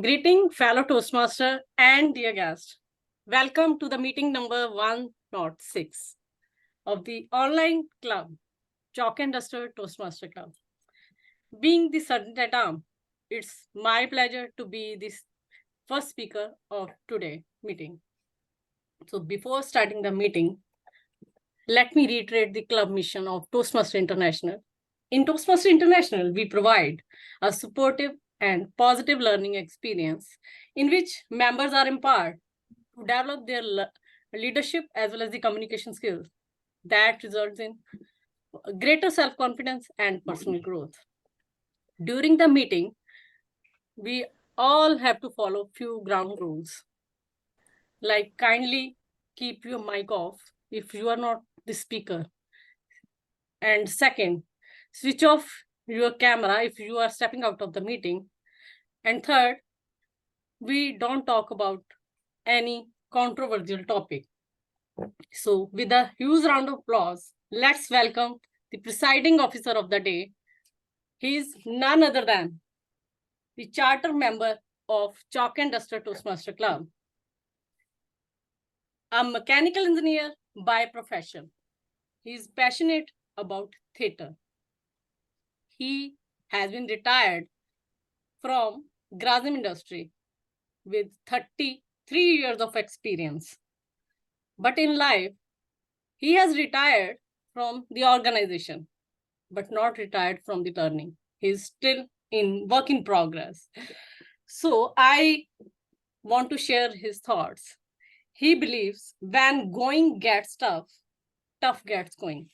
Greeting fellow Toastmaster and dear guest. Welcome to the meeting number 106 of the online club, Chalk and Duster Toastmaster Club. Being the sergeant at arms, it's my pleasure to be the first speaker of today's meeting. So before starting the meeting, let me reiterate the club mission of Toastmaster International. In Toastmaster International, we provide a supportive and positive learning experience in which members are empowered to develop their leadership as well as the communication skills that results in greater self-confidence and personal growth. During the meeting, we all have to follow few ground rules, like kindly keep your mic off if you are not the speaker. And second, switch off your camera if you are stepping out of the meeting. And third, we don't talk about any controversial topic. So with a huge round of applause, let's welcome the presiding officer of the day. He is none other than the charter member of Chalk and Duster Toastmaster Club, a mechanical engineer by profession. He is passionate about theatre. He has been retired from Grazim industry with 33 years of experience. But in life, he has retired from the organization, but not retired from the learning. He's still in work in progress. So I want to share his thoughts. He believes when going gets tough, tough gets going.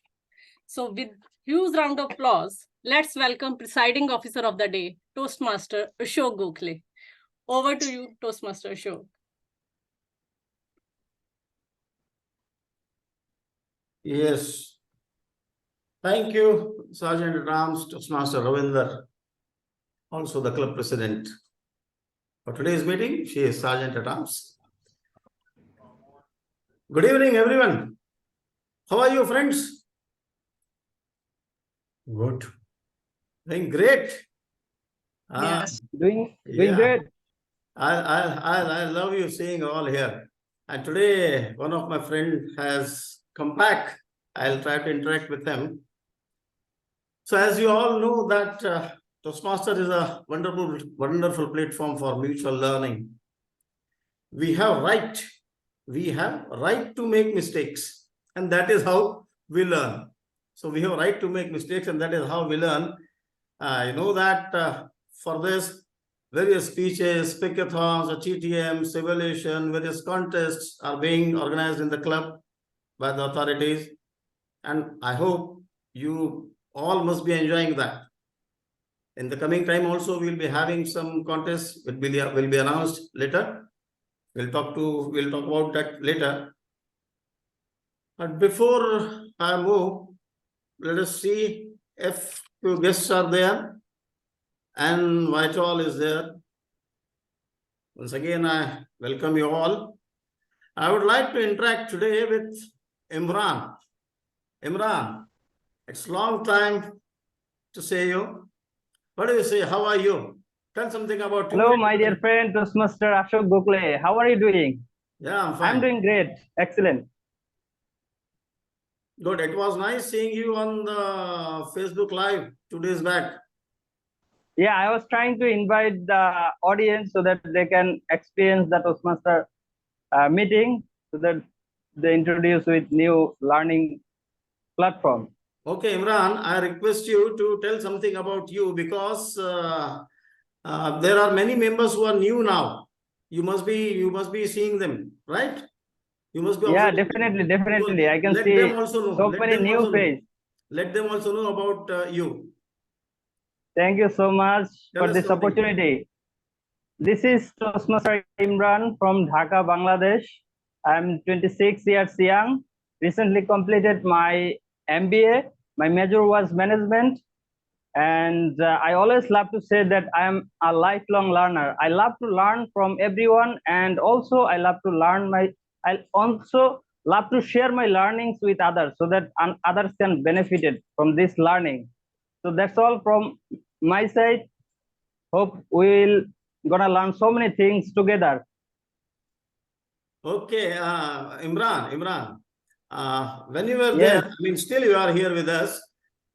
So with huge round of applause, let's welcome presiding officer of the day, Toastmaster Ashok Gokhale. Over to you, Toastmaster Ashok. Yes. Thank you, Sergeant at Arms, Toastmaster Ravinder, also the club president. For today's meeting, she is Sergeant at Arms. Good evening, everyone. How are you, friends? Good. Doing great. Yes, doing great. I love you seeing all here. And today, one of my friends has come back. I'll try to interact with him. So as you all know that Toastmaster is a wonderful platform for mutual learning. We have right to make mistakes, and that is how we learn. So we have right to make mistakes, and that is how we learn. You know that for this, various speeches, speakathons, or TTMs, evaluation, various contests are being organized in the club by the authorities. And I hope you all must be enjoying that. In the coming time also, we'll be having some contests will be announced later. We'll talk about that later. But before I move, let us see if few guests are there and Whitehall is there. Once again, I welcome you all. I would like to interact today with Imran. Imran, it's long time to see you. What do you say? How are you? Tell something about you. Hello, my dear friend, Toastmaster Ashok Gokhale. How are you doing? Yeah, I'm fine. I'm doing great. Excellent. Good. It was nice seeing you on the Facebook Live 2 days back. Yeah, I was trying to invite the audience so that they can experience the Toastmaster meeting, so that they introduce with new learning platform. Okay, Imran, I request you to tell something about you because there are many members who are new now. You must be seeing them, right? You must be. Yeah, definitely. I can see them also know. so many new faces. Let them also know about you. Thank you so much for this opportunity. This is Toastmaster Imran from Dhaka, Bangladesh. I'm 26 years young. Recently completed my MBA. My major was management. And I always love to say that I am a lifelong learner. I love to learn from everyone. And also I love to share my learnings with others so that others can benefit from this learning. So that's all from my side. Hope we will gonna learn so many things together. Okay, Imran, when you were there, Yes. I mean, still you are here with us,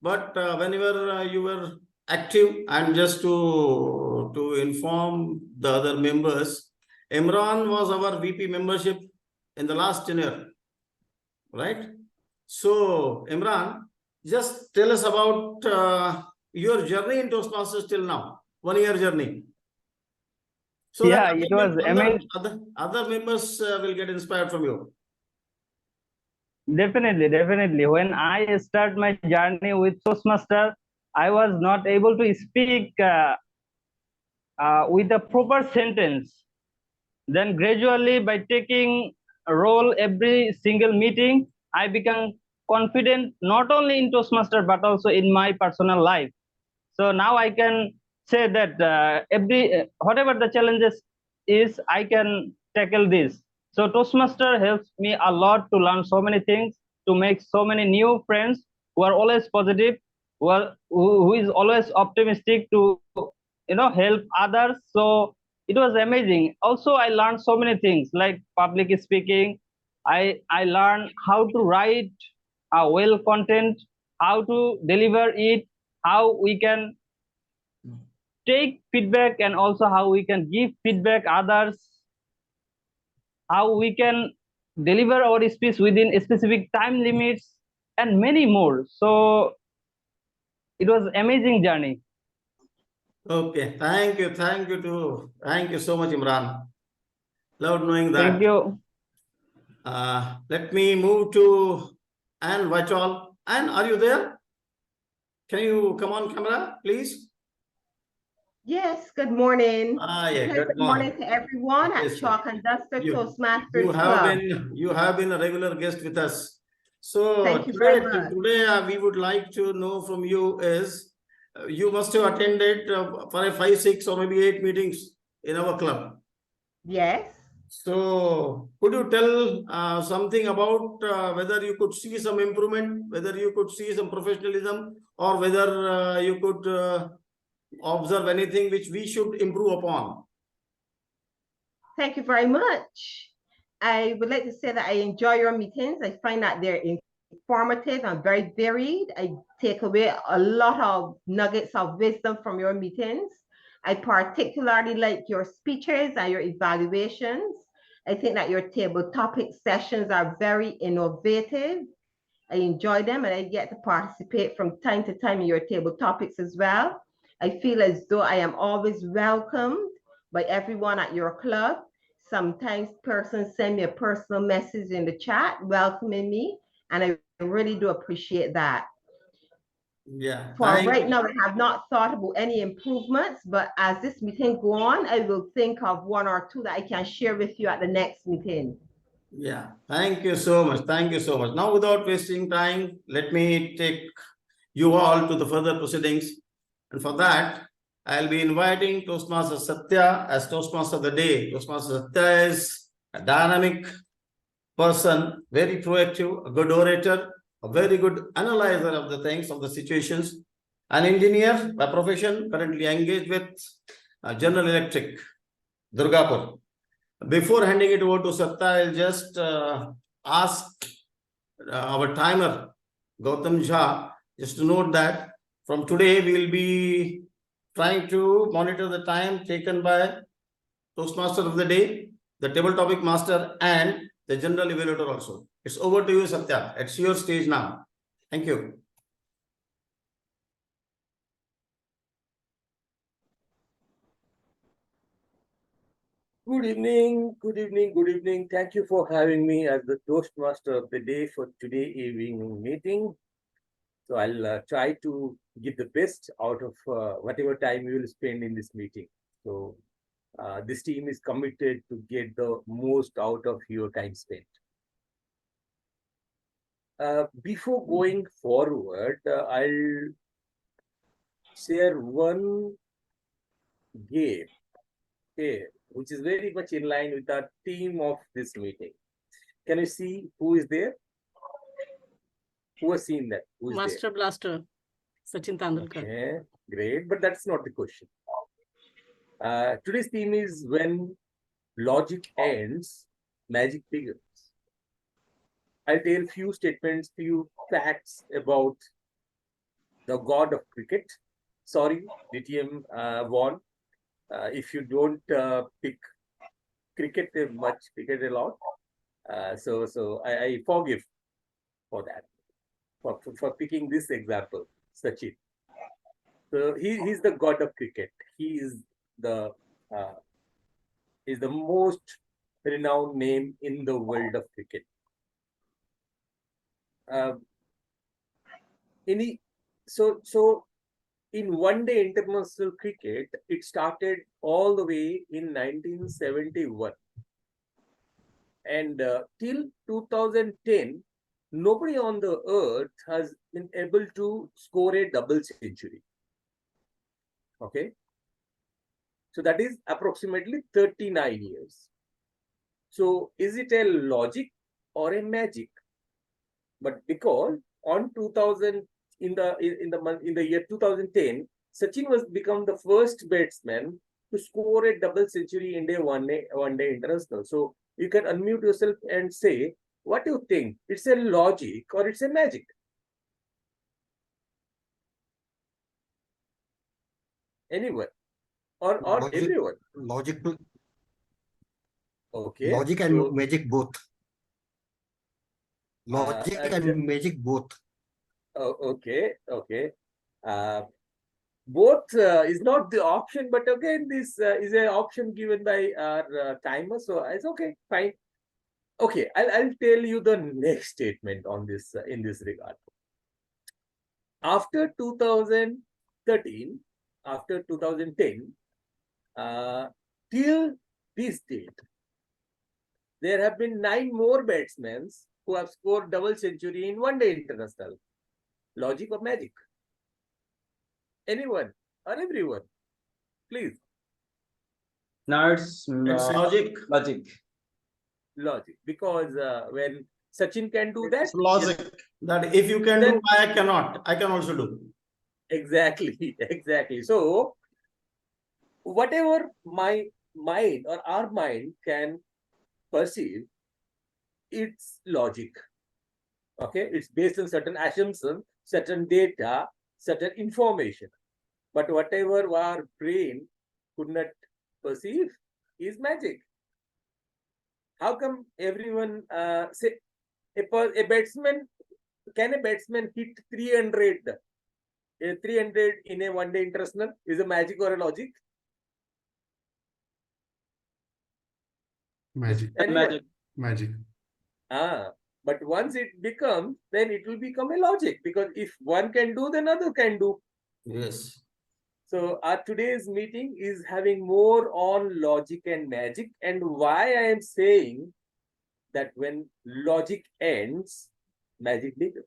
but whenever you were active, and just to inform the other members, Imran was our VP membership in the last tenure, right? So, Imran, just tell us about your journey in Toastmasters till now, 1 year journey. So Yeah, that it was amazing. other members will get inspired from you. Definitely. When I start my journey with Toastmaster, I was not able to speak with a proper sentence. Then gradually, by taking a role every single meeting, I become confident not only in Toastmaster but also in my personal life. So now I can say that whatever the challenges is, I can tackle this. So Toastmaster helps me a lot to learn so many things, to make so many new friends who are always positive, who is always optimistic to help others. So it was amazing. Also, I learned so many things like public speaking. I learned how to write a well content, how to deliver it, how we can take feedback, and also how we can give feedback others, how we can deliver our speech within specific time limits, and many more. So it was amazing journey. Okay, thank you so much, Imran. Loved knowing that. Thank you. Let me move to Anne Vachal. Anne, are you there? Can you come on camera, please? Yes, good morning. Yeah, Good morning to everyone at Yes, Chalk and Duster Toastmasters you Club. have been a regular guest with us. So Thank you very much. today we would like to know from you is you must have attended for 5, 6 or maybe 8 meetings in our club. Yes. So could you tell something about whether you could see some improvement, whether you could see some professionalism, or whether you could observe anything which we should improve upon? Thank you very much. I would like to say that I enjoy your meetings. I find that they're informative and very varied. I take away a lot of nuggets of wisdom from your meetings. I particularly like your speeches and your evaluations. I think that your table topic sessions are very innovative. I enjoy them and I get to participate from time to time in your table topics as well. I feel as though I am always welcomed by everyone at your club. Sometimes persons send me a personal message in the chat welcoming me, and I really do appreciate that. Yeah. For right now, I have not thought about any improvements, but as this meeting go on, I will think of 1 or 2 that I can share with you at the next meeting. Yeah, thank you so much. Thank you so much. Now, without wasting time, let me take you all to the further proceedings. And for that, I'll be inviting Toastmaster Satya as Toastmaster of the day. Toastmaster Satya is a dynamic person, very proactive, a good orator, a very good analyzer of the things, of the situations, an engineer by profession, currently engaged with General Electric, Durgapur. Before handing it over to Satya, I'll just ask our timer, Gautam Jha, just to note that from today, we'll be trying to monitor the time taken by Toastmaster of the day, the table topic master, and the general evaluator also. It's over to you, Satya. It's your stage now. Thank you. Good evening. Thank you for having me as the Toastmaster of the day for today evening meeting. So I'll try to give the best out of whatever time we will spend in this meeting. So this team is committed to get the most out of your time spent. Before going forward, I'll share one game, okay, which is very much in line with the theme of this meeting. Can you see who is there? Who has seen that? Who is Master Blaster, Sachin Tendulkar. Okay, great, but that's not the question. Today's theme is when logic ends, magic begins. I'll tell few statements, few facts about the god of cricket. Sorry, DTM won. If you don't pick cricket much, cricket a lot, so I forgive for that, for picking this example, Sachin. So he's the god of cricket. He uh, is the most renowned name in the world of cricket. In so in one-day international cricket, it started all the way in 1971, and till 2010, nobody on the earth has been able to score a double century. Okay, so that is approximately 39 years. So is it a logic or a magic? But because on 2000, in the year 2010, Sachin was become the first batsman to score a double century in a one day international. So you can unmute yourself and say, what do you think? It's a logic or it's a magic? Anyone or Logic, everyone? Okay. Logic and So, magic both. Logic and magic both. okay. Both is not the option, but again, this is an option given by our timer, so it's okay, fine. Okay, I'll tell you the next statement on this in this regard. After 2013, after 2010, till this date, there have been 9 more batsmen who have scored double century in one-day international. Logic or magic? Anyone or everyone? Please. Now it's logic. Logic. Because when Sachin can do that, It's logic. That if you can do, I cannot. I can also do. Exactly. Exactly. So, whatever my mind or our mind can perceive, it's logic. Okay, it's based on certain assumptions, certain data, certain information. But whatever our brain could not perceive is magic. How come everyone say a batsman, can a batsman hit 300 in a one-day international? Is a magic or a logic? Magic. magic. But once it becomes, then it will become a logic, because if one can do, then other can do. Yes. So our today's meeting is having more on logic and magic, and why I am saying that when logic ends, magic begins.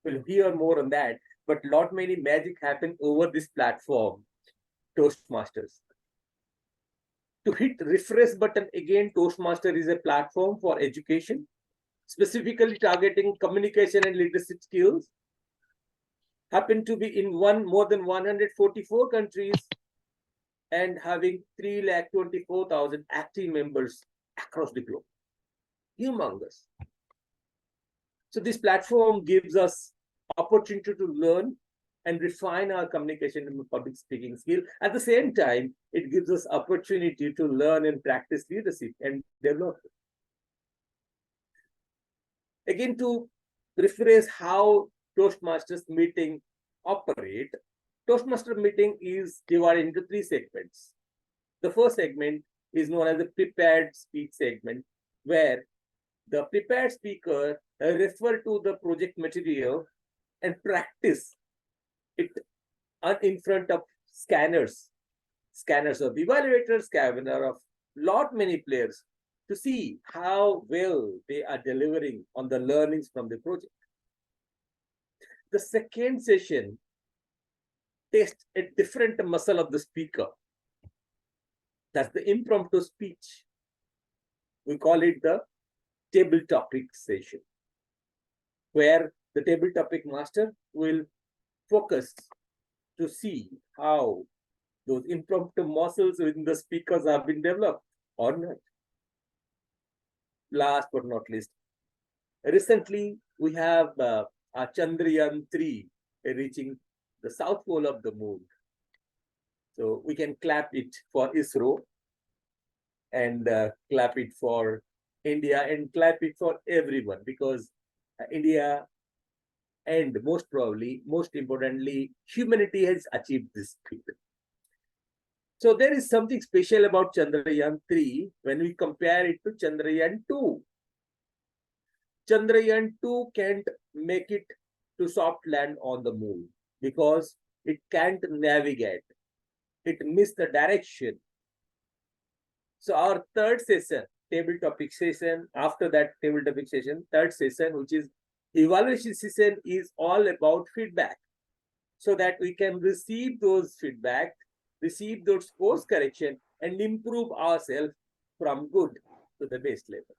We'll hear more on that, but lot many magic happen over this platform, Toastmasters. To hit refresh button again, Toastmaster is a platform for education, specifically targeting communication and leadership skills. Happen to be in more than 144 countries and having 324,000 active members across the globe. Humongous. So this platform gives us opportunity to learn and refine our communication and public speaking skill. At the same time, it gives us opportunity to learn and practice leadership and develop. Again, to rephrase how Toastmasters meeting operate, Toastmaster meeting is divided into 3 segments. The first segment is known as the prepared speech segment, where the prepared speaker refer to the project material and practice it in front of scanners of evaluators, scanner of many players, to see how well they are delivering on the learnings from the project. The second session tests a different muscle of the speaker. That's the impromptu speech. We call it the table topic session, where the table topic master will focus to see how those impromptu muscles within the speakers have been developed or not. Last but not least, recently we have our Chandrayaan-3 reaching the south pole of the moon. So we can clap it for ISRO and clap it for India and clap it for everyone, because India and most probably, most importantly, humanity has achieved this feat. So there is something special about Chandrayaan-3 when we compare it to Chandrayaan-2. Chandrayaan-2 can't make it to soft land on the moon because it can't navigate. It missed the direction. So our third session, table topic session, after that table topic session, third session, which is evaluation session, is all about feedback, so that we can receive those feedback, receive those course correction, and improve ourselves from good to the best level.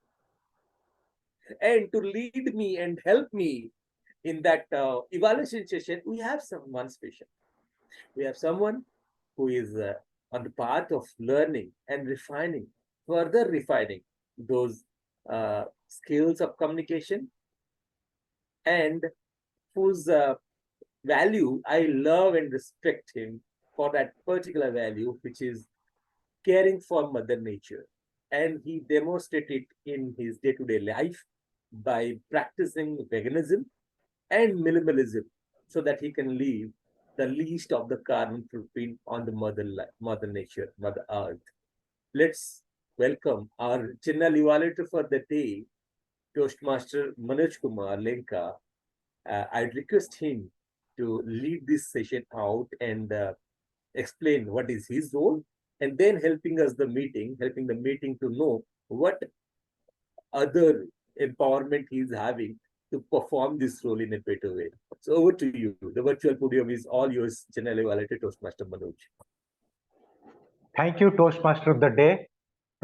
And to lead me and help me in that evaluation session, we have someone special. We have someone who is on the path of learning and refining, further refining those skills of communication, and whose value I love and respect him for that particular value, which is caring for Mother Nature. And he demonstrated in his day-to-day life by practicing veganism and minimalism, so that he can leave the least of the carbon footprint on the Mother Nature, Mother Earth. Let's welcome our general evaluator for the day, Toastmaster Manoj Kumar Lenka. I'd request him to lead this session out and explain what is his role, and then helping the meeting to know what other empowerment he is having to perform this role in a better way. So over to you. The virtual podium is all yours, General Evaluator Toastmaster Manoj. Thank you, Toastmaster of the day,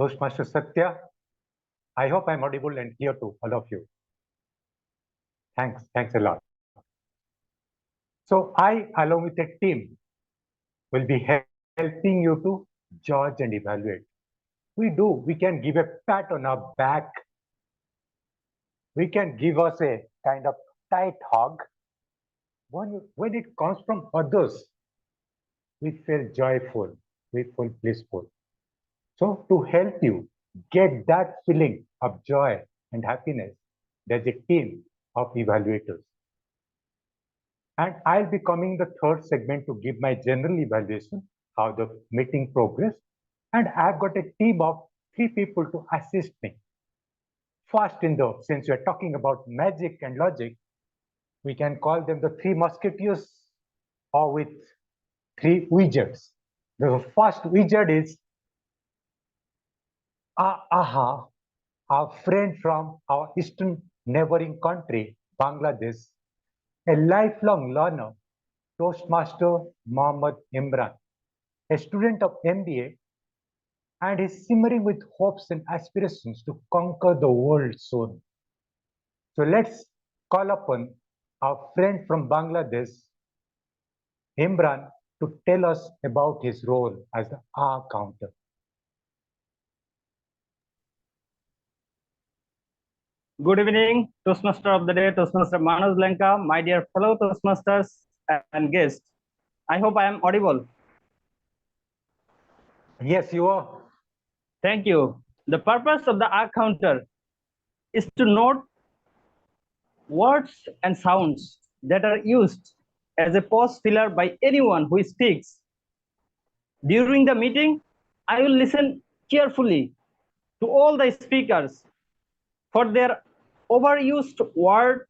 Toastmaster Satya. I hope I'm audible and clear to all of you. Thanks a lot. So I, along with a team, will be helping you to judge and evaluate. We can give a pat on our back. We can give us a kind of tight hug. When it comes from others, we feel joyful, we feel blissful. So to help you get that feeling of joy and happiness, there's a team of evaluators. And I'll be coming the third segment to give my general evaluation, how the meeting progressed. And I've got a team of 3 people to assist me. First, since we're talking about magic and logic, we can call them the 3 musketeers, or with 3 wizards. The first wizard is Aha, our friend from our eastern neighboring country, Bangladesh, a lifelong learner, Toastmaster Mohammed Imran, a student of MBA, and is simmering with hopes and aspirations to conquer the world soon. So let's call upon our friend from Bangladesh, Imran, to tell us about his role as the R counter. Good evening, Toastmaster of the day, Toastmaster Manoj Lenka, my dear fellow Toastmasters and guests. I hope I am audible. Yes, you are. Thank you. The purpose of the R counter is to note words and sounds that are used as a pause filler by anyone who speaks. During the meeting, I will listen carefully to all the speakers for their overused word,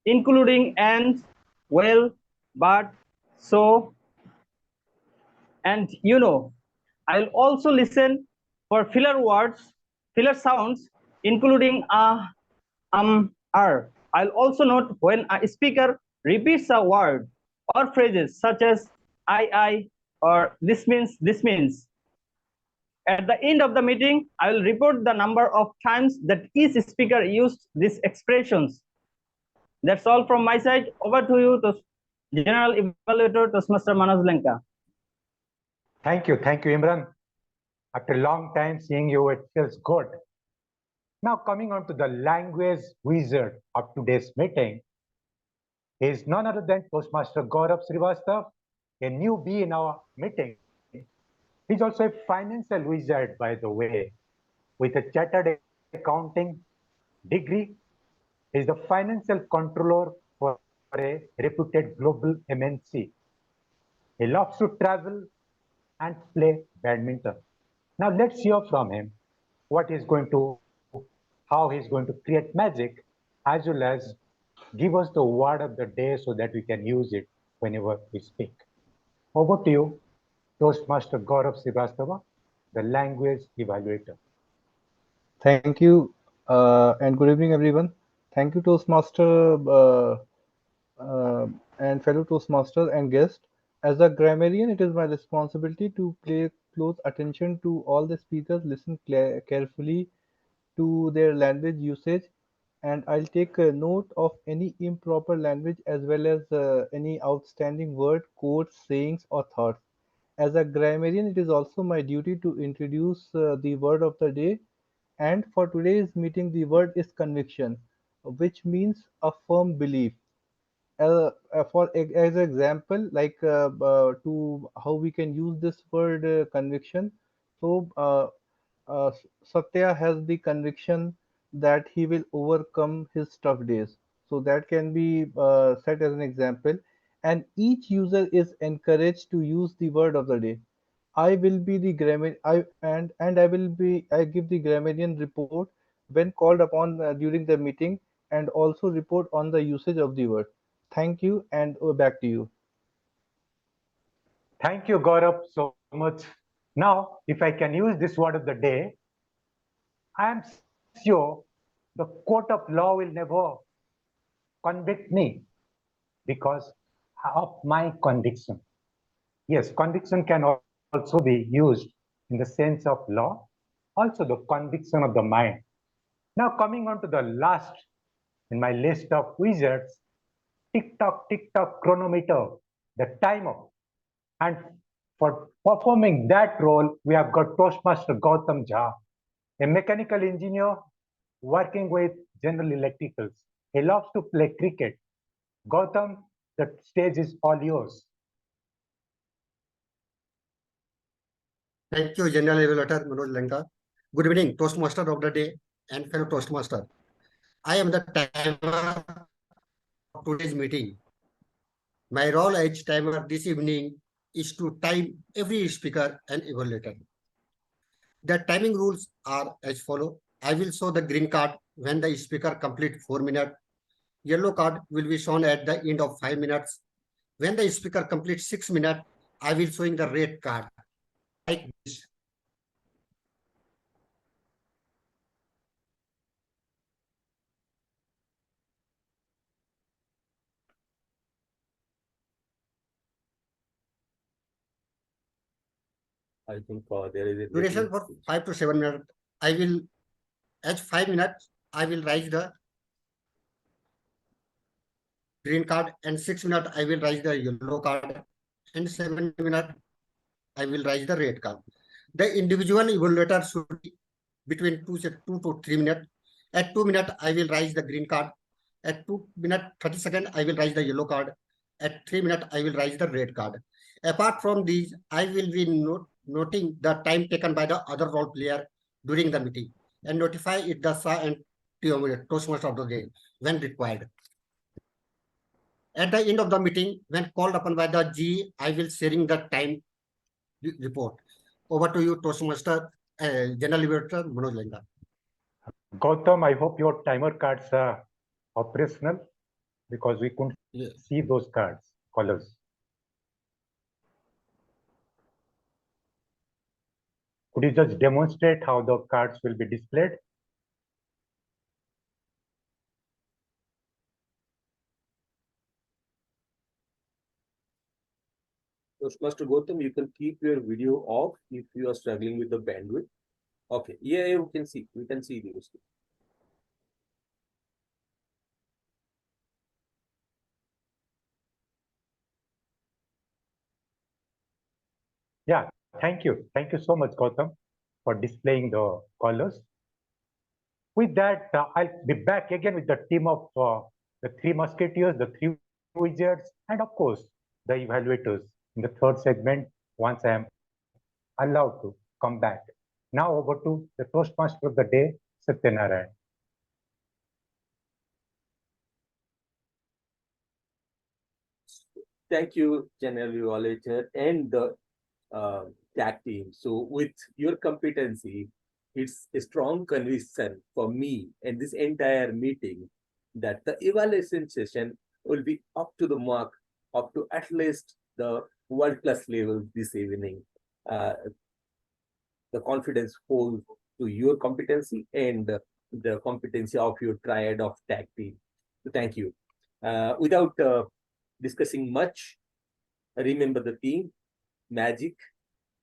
including and, well, but, so, and you know. I'll also listen for filler words, filler sounds, including r. I'll also note when a speaker repeats a word or phrases such as I, or this means. At the end of the meeting, I will report the number of times that each speaker used these expressions. That's all from my side. Over to you, General Evaluator Toastmaster Manoj Lenka. Thank you, Imran. After a long time seeing you, it feels good. Now coming on to the language wizard of today's meeting is none other than Toastmaster Gaurav Srivastav, a newbie in our meeting. He's also a financial wizard, by the way, with a chartered accounting degree. He's the financial controller for a reputed global MNC. He loves to travel and play badminton. Now let's hear from him what he's going to, how he's going to create magic, as well as give us the word of the day so that we can use it whenever we speak. Over to you, Toastmaster Gaurav Srivastava, the language evaluator. Thank you, and good evening, everyone. Thank you, Toastmaster and fellow Toastmasters and guests. As a grammarian, it is my responsibility to pay close attention to all the speakers, listen carefully to their language usage, and I'll take a note of any improper language as well as any outstanding word, quotes, sayings, or thoughts. As a grammarian, it is also my duty to introduce the word of the day, and for today's meeting, the word is conviction, which means a firm belief. As an example, like to how we can use this word conviction. So Satya has the conviction that he will overcome his tough days. So that can be set as an example. And each user is encouraged to use the word of the day. I will be the grammar I will be I give the grammarian report when called upon during the meeting, and also report on the usage of the word. Thank you, and back to you. Thank you, Gaurav, so much. Now, if I can use this word of the day, I am sure the court of law will never convict me because of my conviction. Yes, conviction can also be used in the sense of law, also the conviction of the mind. Now, coming on to the last in my list of wizards, tick tock chronometer, the timer. And for performing that role, we have got Toastmaster Gautam Jha, a mechanical engineer working with General Electricals. He loves to play cricket. Gautam, the stage is all yours. Thank you, General Evaluator Manoj Lanka. Good evening, Toastmaster of the day and fellow Toastmaster. I am the timer of today's meeting. My role as timer this evening is to time every speaker and evaluator. The timing rules are as follow. I will show the green card when the speaker complete 4 minutes. Yellow card will be shown at the end of 5 minutes. When the speaker completes 6 minutes, I will showing the red card like this. I think there is a Duration for 5 to 7 minutes. I will, at 5 minutes, I will raise the green card, and 6 minutes, I will raise the yellow card, and 7 minutes, I will raise the red card. The individual evaluator should be between 2 to 3 minutes. At 2 minutes, I will raise the green card. At 2 minutes 30 seconds, I will raise the yellow card. At 3 minutes, I will raise the red card. Apart from these, I will be noting the time taken by the other role player during the meeting and notify it the SA and Toastmaster of the day when required. At the end of the meeting, when called upon by the G, I will sharing the time report. Over to you, Toastmaster, General Evaluator Manoj Lenga. Gautam, I hope your timer cards are operational because we couldn't see those cards, colors. Could you just demonstrate how the cards will be displayed? Toastmaster Gautam, you can keep your video off if you are struggling with the bandwidth. Okay, yeah, you can see. We can see the screen. Yeah, Thank you. Thank you so much, Gautam, for displaying the colors. With that, I'll be back again with the team of the three musketeers, the three wizards, and of course, the evaluators in the third segment once I am allowed to come back. Now over to the Toastmaster of the day, Satya Narayan. Thank you, General Evaluator and the tag team. So with your competency, it's a strong conviction for me and this entire meeting that the evaluation session will be up to the mark, up to at least the world-class level this evening. The confidence holds to your competency and the competency of your triad of tag team. So thank you. Without discussing much, remember the theme, magic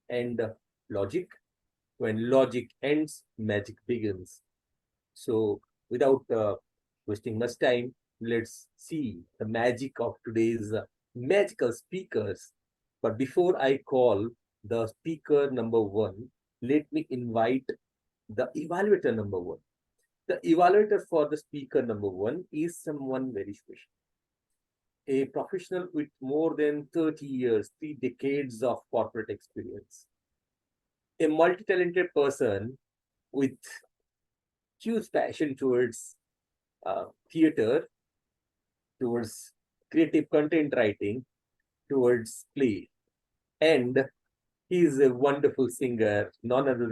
and logic. When logic ends, magic begins. So without wasting much time, let's see the magic of today's magical speakers. But before I call the speaker number one, let me invite the evaluator number one. The evaluator for the speaker number one is someone very special. A professional with more than 30 years, 3 decades of corporate experience. A multi-talented person with huge passion towards theater, towards creative content writing, towards play. And he is a wonderful singer, none other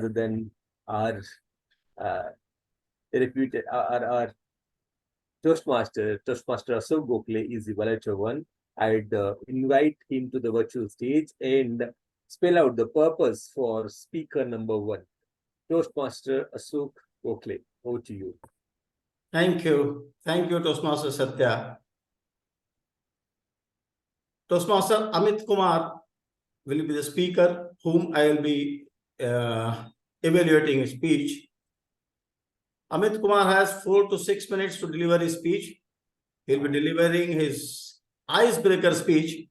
than our reputed, our Toastmaster Ashok Gokhale is the evaluator one. I'd invite him to the virtual stage and spell out the purpose for speaker number one. Toastmaster Ashok Gokhale, over to you. Thank you. Thank you, Toastmaster Satya. Toastmaster Amit Kumar will be the speaker whom I will be evaluating his speech. Amit Kumar has 4 to 6 minutes to deliver his speech. He'll be delivering his icebreaker speech.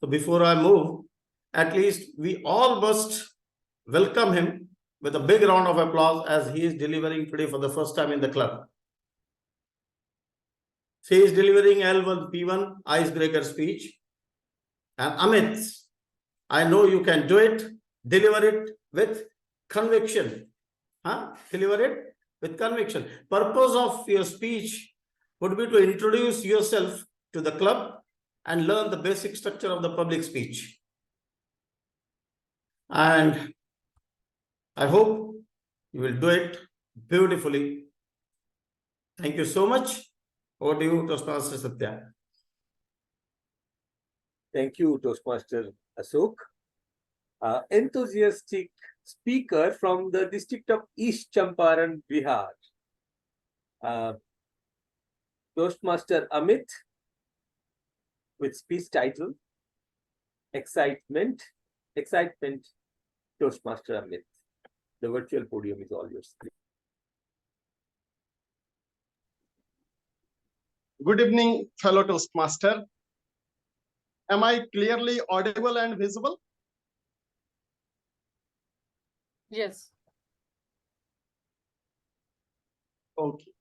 So before I move, at least we all must welcome him with a big round of applause as he is delivering today for the first time in the club. He is delivering L1P1 icebreaker speech. And Amit, I know you can do it. Deliver it with conviction. Deliver it with conviction. Purpose of your speech would be to introduce yourself to the club and learn the basic structure of the public speech. And I hope you will do it beautifully. Thank you so much. Over to you, Toastmaster Satya. Thank you, Toastmaster Ashok. Enthusiastic speaker from the district of East Champaran, Bihar. Toastmaster Amit with speech title, Excitement, Toastmaster Amit. The virtual podium is all yours. Good evening, fellow Toastmaster. Am I clearly audible and visible? Yes. Okay.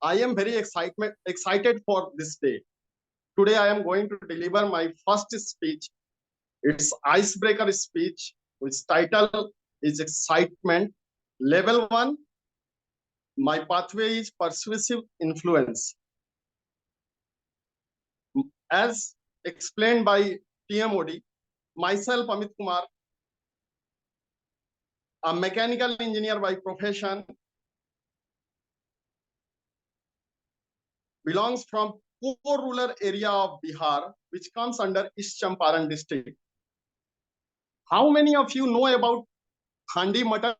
I am very excited for this day. Today I am going to deliver my first speech. It's icebreaker speech, which title is Excitement. Level 1, my pathway is persuasive influence. As explained by TMOD, myself, Amit Kumar, a mechanical engineer by profession, belongs from poor rural area of Bihar, which comes under East Champaran district. How many of you know about handi mutton?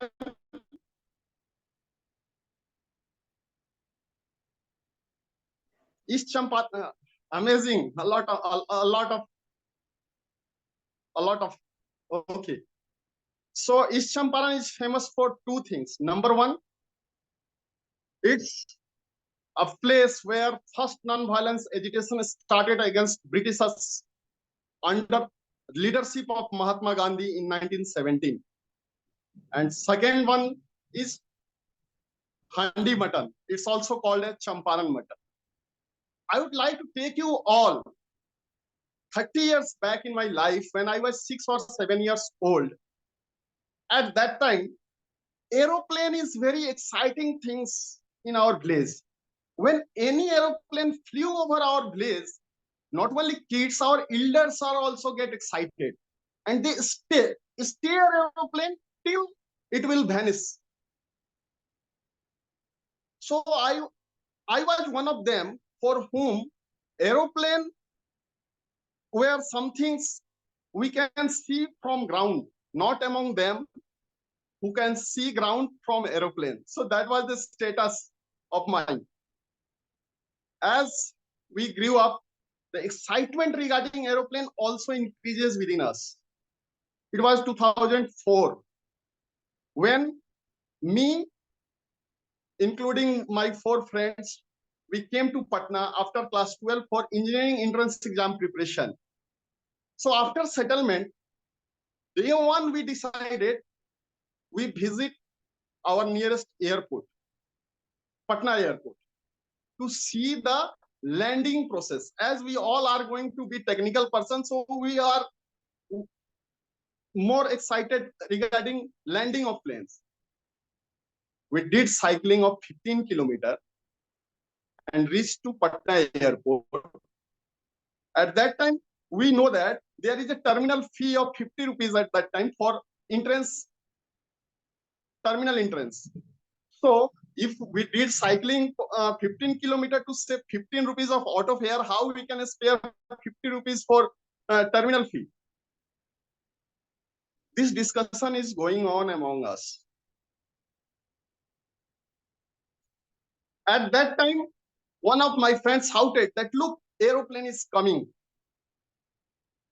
East Champaran, amazing, a lot of, okay. So East Champaran is famous for 2 things. Number 1, it's a place where first non-violence agitation started against Britishers under leadership of Mahatma Gandhi in 1917. And second one is handi mutton. It's also called a champaran mutton. I would like to take you all 30 years back in my life when I was 6 or 7 years old. At that time, aeroplane is very exciting things in our village. When any aeroplane flew over our village, not only kids, our elders are also get excited. And they stay aeroplane till it will vanish. So I was one of them for whom aeroplane were some things we can see from ground, not among them who can see ground from aeroplane. So that was the status of mine. As we grew up, the excitement regarding aeroplane also increases within us. It was 2004 when me, including my 4 friends, we came to Patna after class 12 for engineering entrance exam preparation. So after settlement, day one we decided we visit our nearest airport, Patna airport, to see the landing process. As we all are going to be technical persons, so we are more excited regarding landing of planes. We did cycling of 15 kilometers and reached to Patna airport. At that time, we know that there is a terminal fee of 50 rupees at that time for entrance, terminal entrance. So if we did cycling 15 kilometers to save 15 rupees of auto fare, how we can spare 50 rupees for terminal fee? This discussion is going on among us. At that time, one of my friends shouted that, look, aeroplane is coming.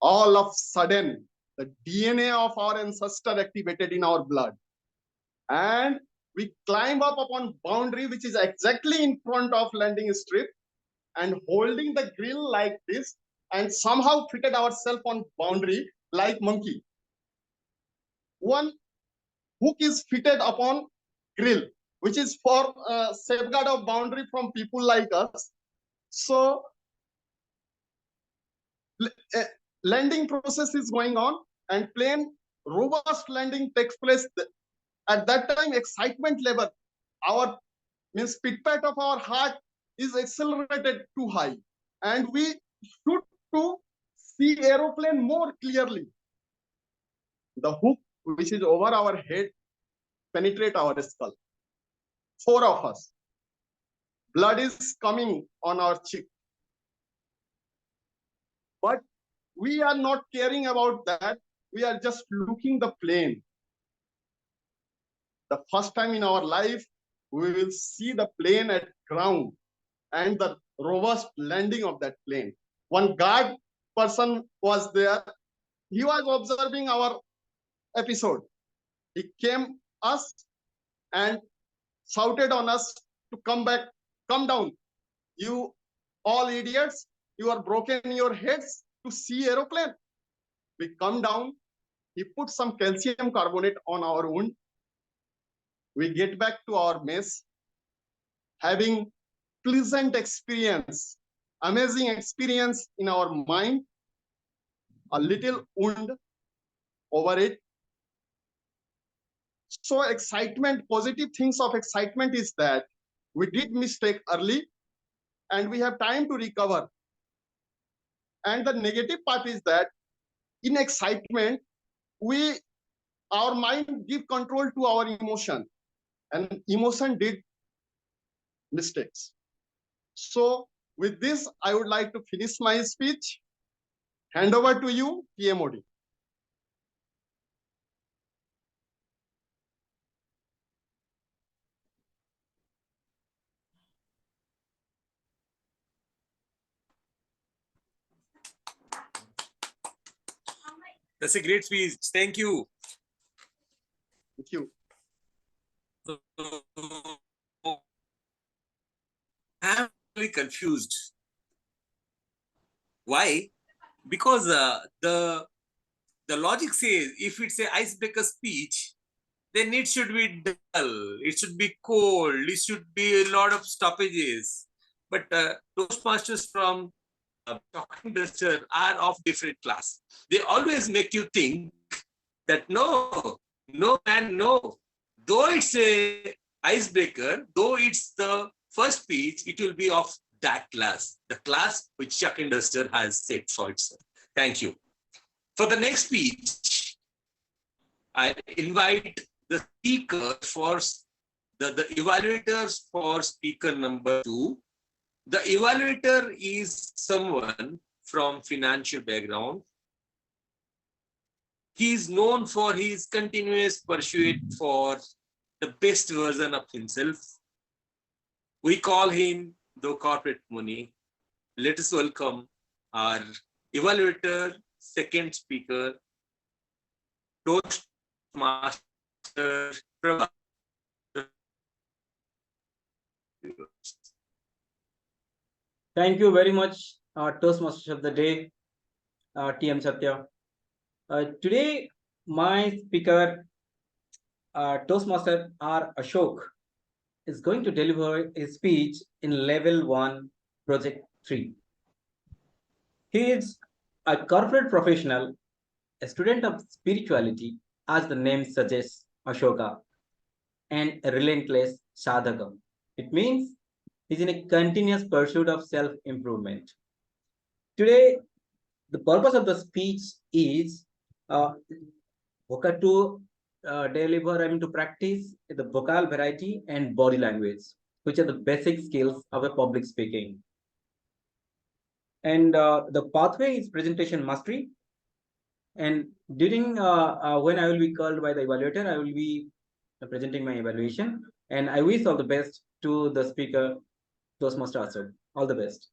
All of a sudden, the DNA of our ancestor activated in our blood. And we climb up upon boundary, which is exactly in front of landing strip, and holding the grill like this, and somehow fitted ourselves on boundary like monkey. One hook is fitted upon grill, which is for safeguard of boundary from people like us. So landing process is going on, and plane robust landing takes place. At that time, excitement level, our speed rate of our heart is accelerated too high, and we should to see aeroplane more clearly. The hook which is over our head penetrate our skull. 4 of us. Blood is coming on our cheek. But we are not caring about that. We are just looking the plane. The first time in our life, we will see the plane at ground and the robust landing of that plane. One guard person was there. He was observing our episode. He came us and shouted on us to come back, come down. You all idiots, you are broken your heads to see aeroplane. We come down. He put some calcium carbonate on our wound. We get back to our mess, having pleasant experience, amazing experience in our mind, a little wound over it. So excitement, positive things of excitement is that we did mistake early and we have time to recover. And the negative part is that in excitement, our mind give control to our emotion, and emotion did mistakes. So with this, I would like to finish my speech. Hand over to you, TMOD. That's a great speech. Thank you. Thank you. I'm really confused. Why? because the logic says if it's a icebreaker speech, then it should be dull, it should be cold, it should be a lot of stoppages. But Toastmasters from Talking Duster are of different class. They always make you think that no, man, no. Though it's a icebreaker, though it's the first speech, it will be of that class, the class which Chuck and Duster has set for itself. Thank you. For the next speech, I invite the speaker for the evaluators for speaker number 2. The evaluator is someone from financial background. He is known for his continuous pursuit for the best version of himself. We call him the corporate money. Let us welcome our evaluator, second speaker, Toastmaster Prabha. Thank you very much, Toastmasters of the day, TM Satya. Today, my speaker, Toastmaster R. Ashok, is going to deliver a speech in Level 1, Project 3. He is a corporate professional, a student of spirituality, as the name suggests, Ashoka, and a relentless sadhaka. It means he's in a continuous pursuit of self-improvement. Today, the purpose of the speech is to deliver, to practice the vocal variety and body language, which are the basic skills of a public speaking. And the pathway is presentation mastery. And during when I will be called by the evaluator, I will be presenting my evaluation. And I wish all the best to the speaker, Toastmaster Ashok. All the best.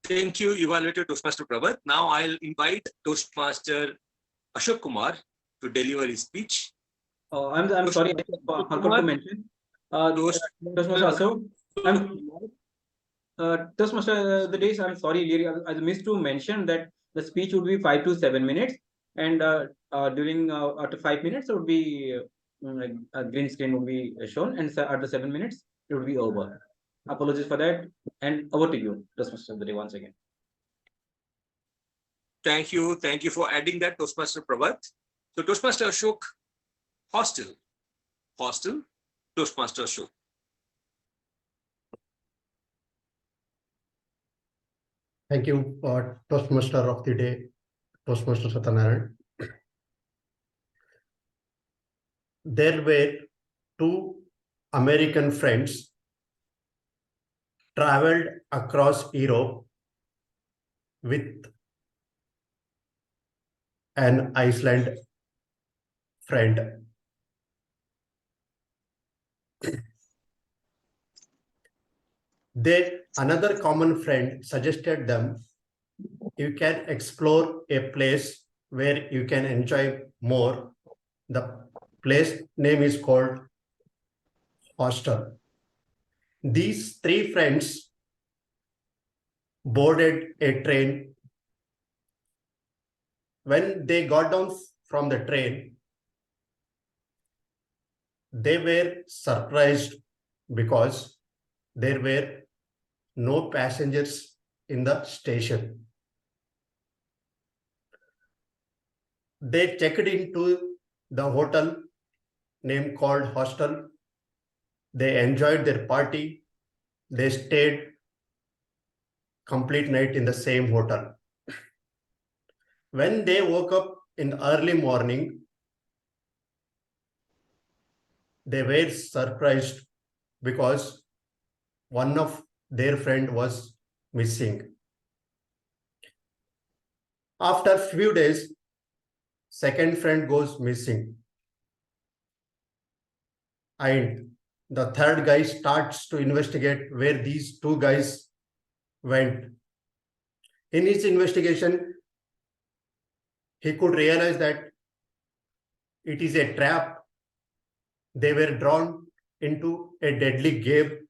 Thank you, evaluator Toastmaster Prabhat. Now I'll invite Toastmaster Ashok Kumar to deliver his speech. I'm sorry, I forgot to mention. Toastmaster Ashok, Toastmaster the days, I'm sorry, I missed to mention that the speech would be 5 to 7 minutes, and during after 5 minutes it would be a green screen would be shown, and after 7 minutes it would be over. Apologies for that, and over to you, Toastmaster of the day, once again. Thank you for adding that, Toastmaster Prabhat. So Toastmaster Ashok, hostel, Toastmaster Ashok. Thank you, Toastmaster of the day, Toastmaster Satya Narayan. There were two American friends traveled across Europe with an Iceland friend. Another common friend suggested them, you can explore a place where you can enjoy more. The place name is called hostel. These three friends boarded a train. When they got down from the train, they were surprised because there were no passengers in the station. They checked into the hotel name called hostel. They enjoyed their party. They stayed complete night in the same hotel. When they woke up in early morning, they were surprised because one of their friend was missing. After few days, second friend goes missing. And the third guy starts to investigate where these two guys went. In his investigation, he could realize that it is a trap. They were drawn into a deadly game.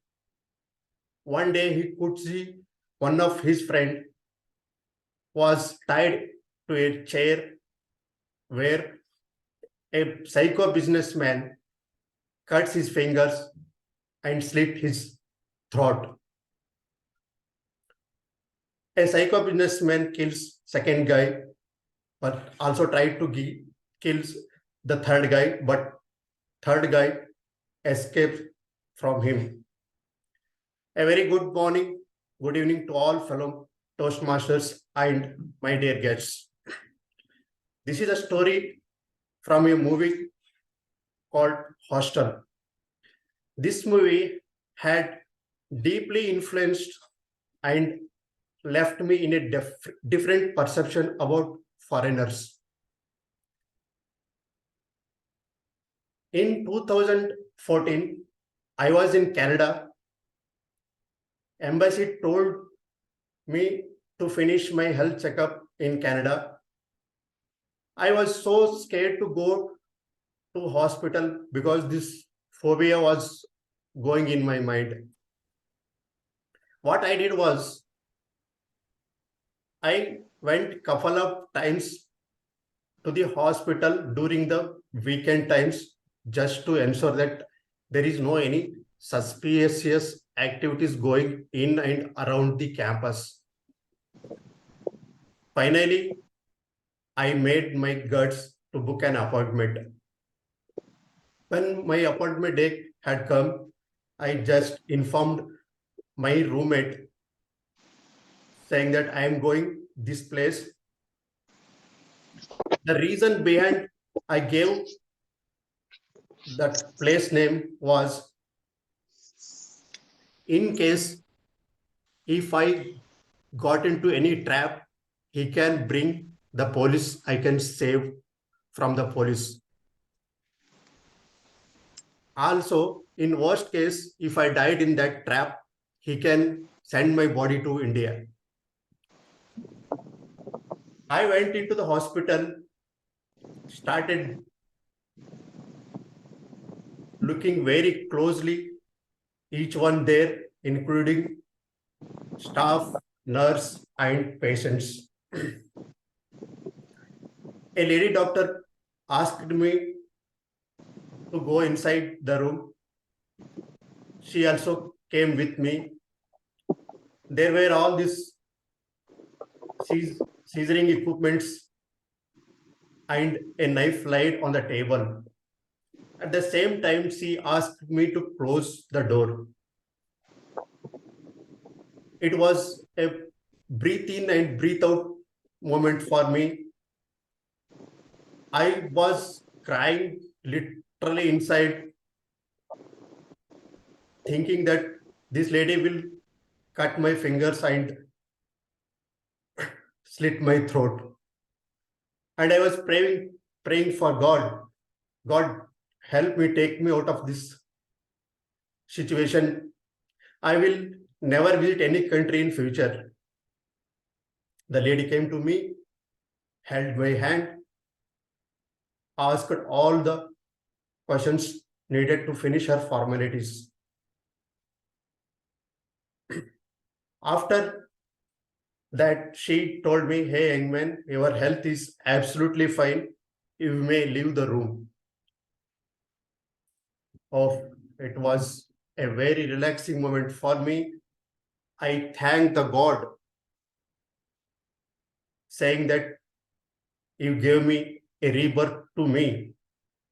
One day he could see one of his friend was tied to a chair where a psycho businessman cuts his fingers and slit his throat. A psycho businessman kills second guy, but also tried to kills the third guy, but third guy escapes from him. A very good morning, good evening to all fellow Toastmasters and my dear guests. This is a story from a movie called Hostel. This movie had deeply influenced and left me in a different perception about foreigners. In 2014, I was in Canada. Embassy told me to finish my health checkup in Canada. I was so scared to go to hospital because this phobia was going in my mind. What I did was, I went couple of times to the hospital during the weekend times just to ensure that there is no any suspicious activities going in and around the campus. Finally, I made my guts to book an appointment. When my appointment day had come, I just informed my roommate saying that I am going this place. The reason behind I gave that place name was, in case if I got into any trap, he can bring the police, I can save from the police. Also, in worst case, if I died in that trap, he can send my body to India. I went into the hospital, started looking very closely, each one there, including staff, nurse, and patients. A lady doctor asked me to go inside the room. She also came with me. There were all these scissoring equipments and a knife laid on the table. At the same time, she asked me to close the door. It was a breathe in and breathe out moment for me. I was crying literally inside, thinking that this lady will cut my fingers and slit my throat. And I was praying for God. God, help me, take me out of this situation. I will never visit any country in future. The lady came to me, held my hand, asked all the questions needed to finish her formalities. After that, she told me, hey, young man, your health is absolutely fine. You may leave the room. Oh, it was a very relaxing moment for me. I thank the God, saying that you gave me a rebirth to me.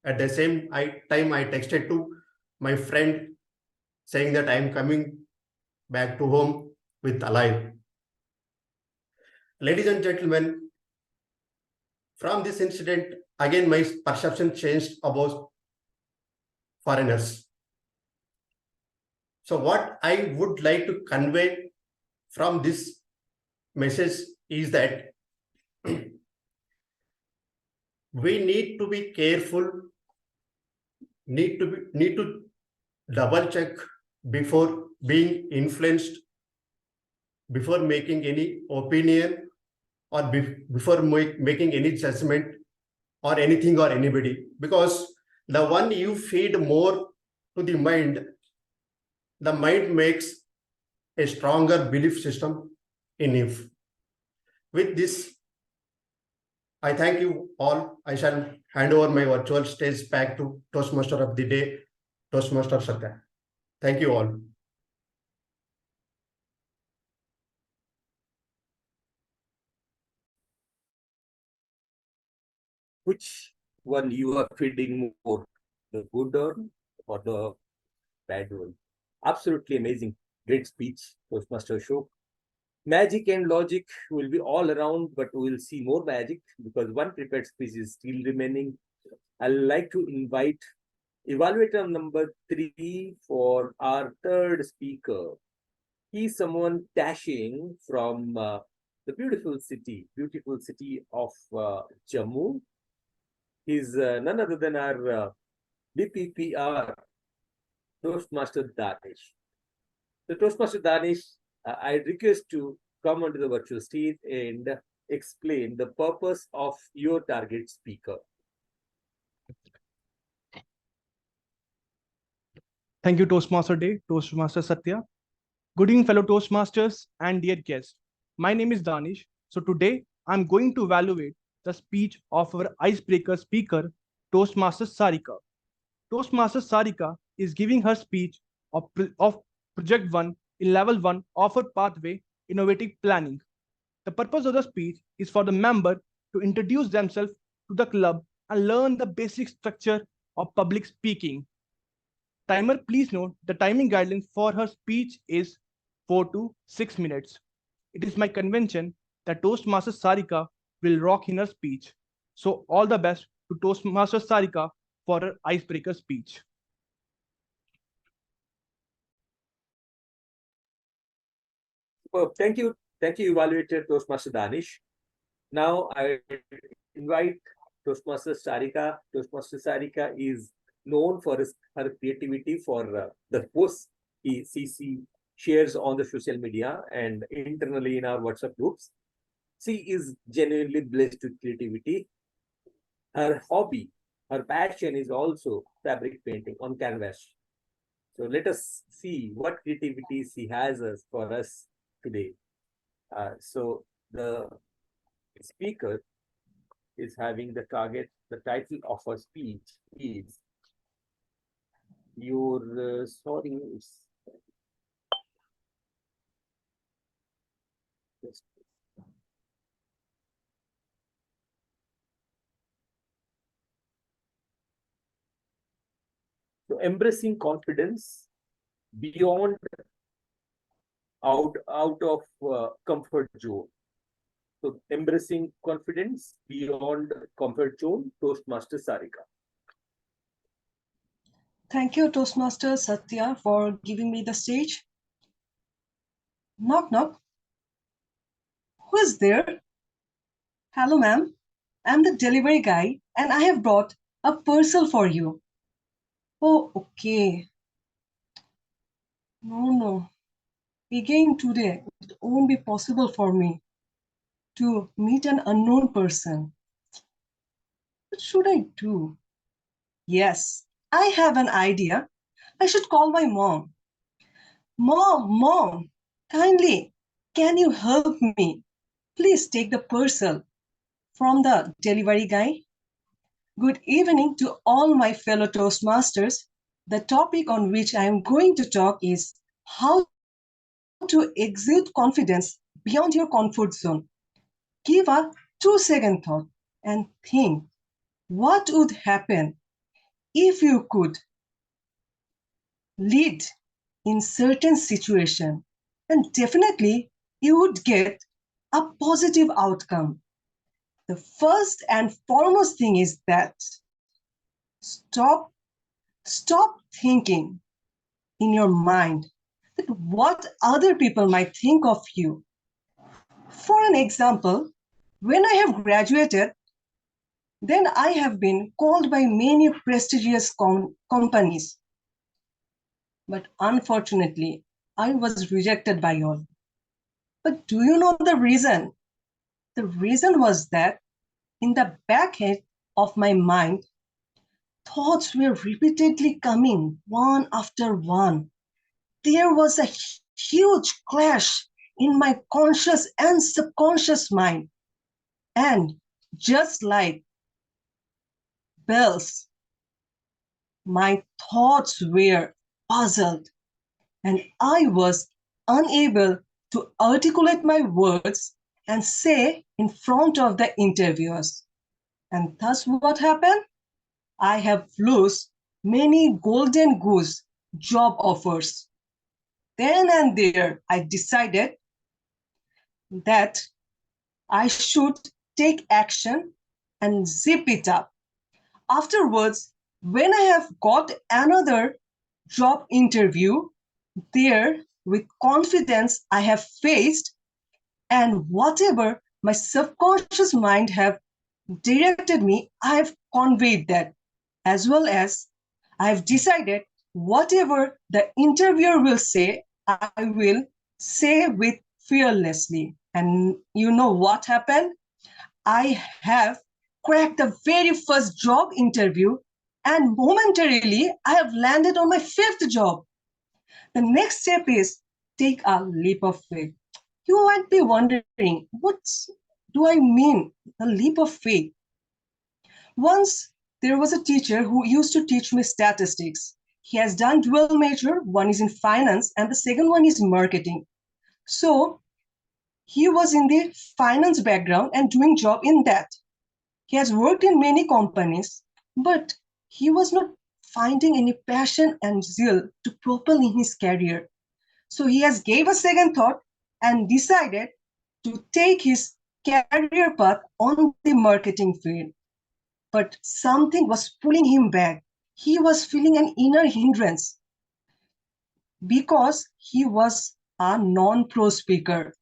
At the same time, I texted to my friend saying that I am coming back to home with alive. Ladies and gentlemen, from this incident, again, my perception changed about foreigners. So what I would like to convey from this message is that we need to be careful, need to double check before being influenced, before making any opinion, or before making any judgment or anything or anybody. Because the one you feed more to the mind makes a stronger belief system in if. With this, I thank you all. I shall hand over my virtual stage back to Toastmaster of the day, Toastmaster Satya. Thank you all. Which one you are feeding more, the good one or the bad one? Absolutely amazing. Great speech, Toastmaster show. Magic and logic will be all around, but we'll see more magic because one prepared speech is still remaining. I'd like to invite evaluator number 3 for our third speaker. He's someone dashing from the beautiful city of Jammu. He's none other than our BPPR, Toastmaster Danish. So Toastmaster Danish, I request to come onto the virtual stage and explain the purpose of your target speaker. Thank you, Toastmaster Day, Toastmaster Satya. Good evening, fellow Toastmasters and dear guests. My name is Danish. So today I'm going to evaluate the speech of our icebreaker speaker, Toastmaster Sarika. Toastmaster Sarika is giving her speech of Project 1 in Level 1 of her Pathway Innovative Planning. The purpose of the speech is for the member to introduce themselves to the club and learn the basic structure of public speaking. Timer, please note the timing guidelines for her speech is 4 to 6 minutes. It is my convention that Toastmaster Sarika will rock in her speech. So all the best to Toastmaster Sarika for her icebreaker speech. Well, thank you, evaluator Toastmaster Danish. Now I invite Toastmaster Sarika. Toastmaster Sarika is known for her creativity for the posts she shares on the social media and internally in our WhatsApp groups. She is genuinely blessed with creativity. Her hobby, her passion is also fabric painting on canvas. So let us see what creativity she has for us today. So the speaker is having the title of her speech is your sorry. So embracing confidence beyond out of comfort zone. So embracing confidence beyond comfort zone, Toastmaster Sarika. Thank you, Toastmaster Satya, for giving me the stage. Knock, knock. Who is there? Hello, ma'am. I'm the delivery guy, and I have brought a parcel for you. Oh, okay. No. Again today, it won't be possible for me to meet an unknown person. What should I do? Yes, I have an idea. I should call my mom. Mom, kindly, can you help me? Please take the parcel from the delivery guy. Good evening to all my fellow Toastmasters. The topic on which I am going to talk is how to exude confidence beyond your comfort zone. Give a 2-second thought and think, what would happen if you could lead in certain situation? And definitely you would get a positive outcome. The first and foremost thing is that stop thinking in your mind that what other people might think of you. For an example, when I have graduated, then I have been called by many prestigious companies. But unfortunately, I was rejected by all. But do you know the reason? The reason was that in the back end of my mind, thoughts were repeatedly coming one after one. There was a huge clash in my conscious and subconscious mind. And just like bells, my thoughts were puzzled, and I was unable to articulate my words and say in front of the interviewers. And thus what happened? I have lost many golden goose job offers. Then and there, I decided that I should take action and zip it up. Afterwards, when I have got another job interview, there with confidence I have faced, and whatever my subconscious mind have directed me, I have conveyed that, as well as I have decided whatever the interviewer will say, I will say with fearlessly. And you know what happened? I have cracked the very first job interview, and momentarily I have landed on my 5th job. The next step is take a leap of faith. You might be wondering, what do I mean, a leap of faith? Once there was a teacher who used to teach me statistics. He has done dual major, one is in finance and the second one is marketing. So he was in the finance background and doing job in that. He has worked in many companies, but he was not finding any passion and zeal to propel in his career. So he has gave a second thought and decided to take his career path on the marketing field. But something was pulling him back. He was feeling an inner hindrance because he was a non-pro speaker.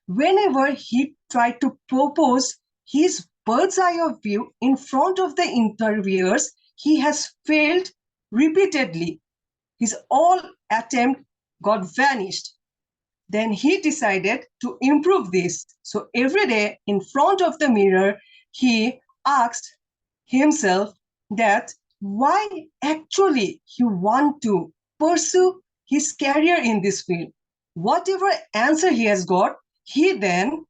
Whenever he tried to propose his bird's eye of view in front of the interviewers, he has failed repeatedly. His all attempt got vanished. Then he decided to improve this. So every day in front of the mirror, he asked himself that why actually he want to pursue his career in this field. Whatever answer he has got, he then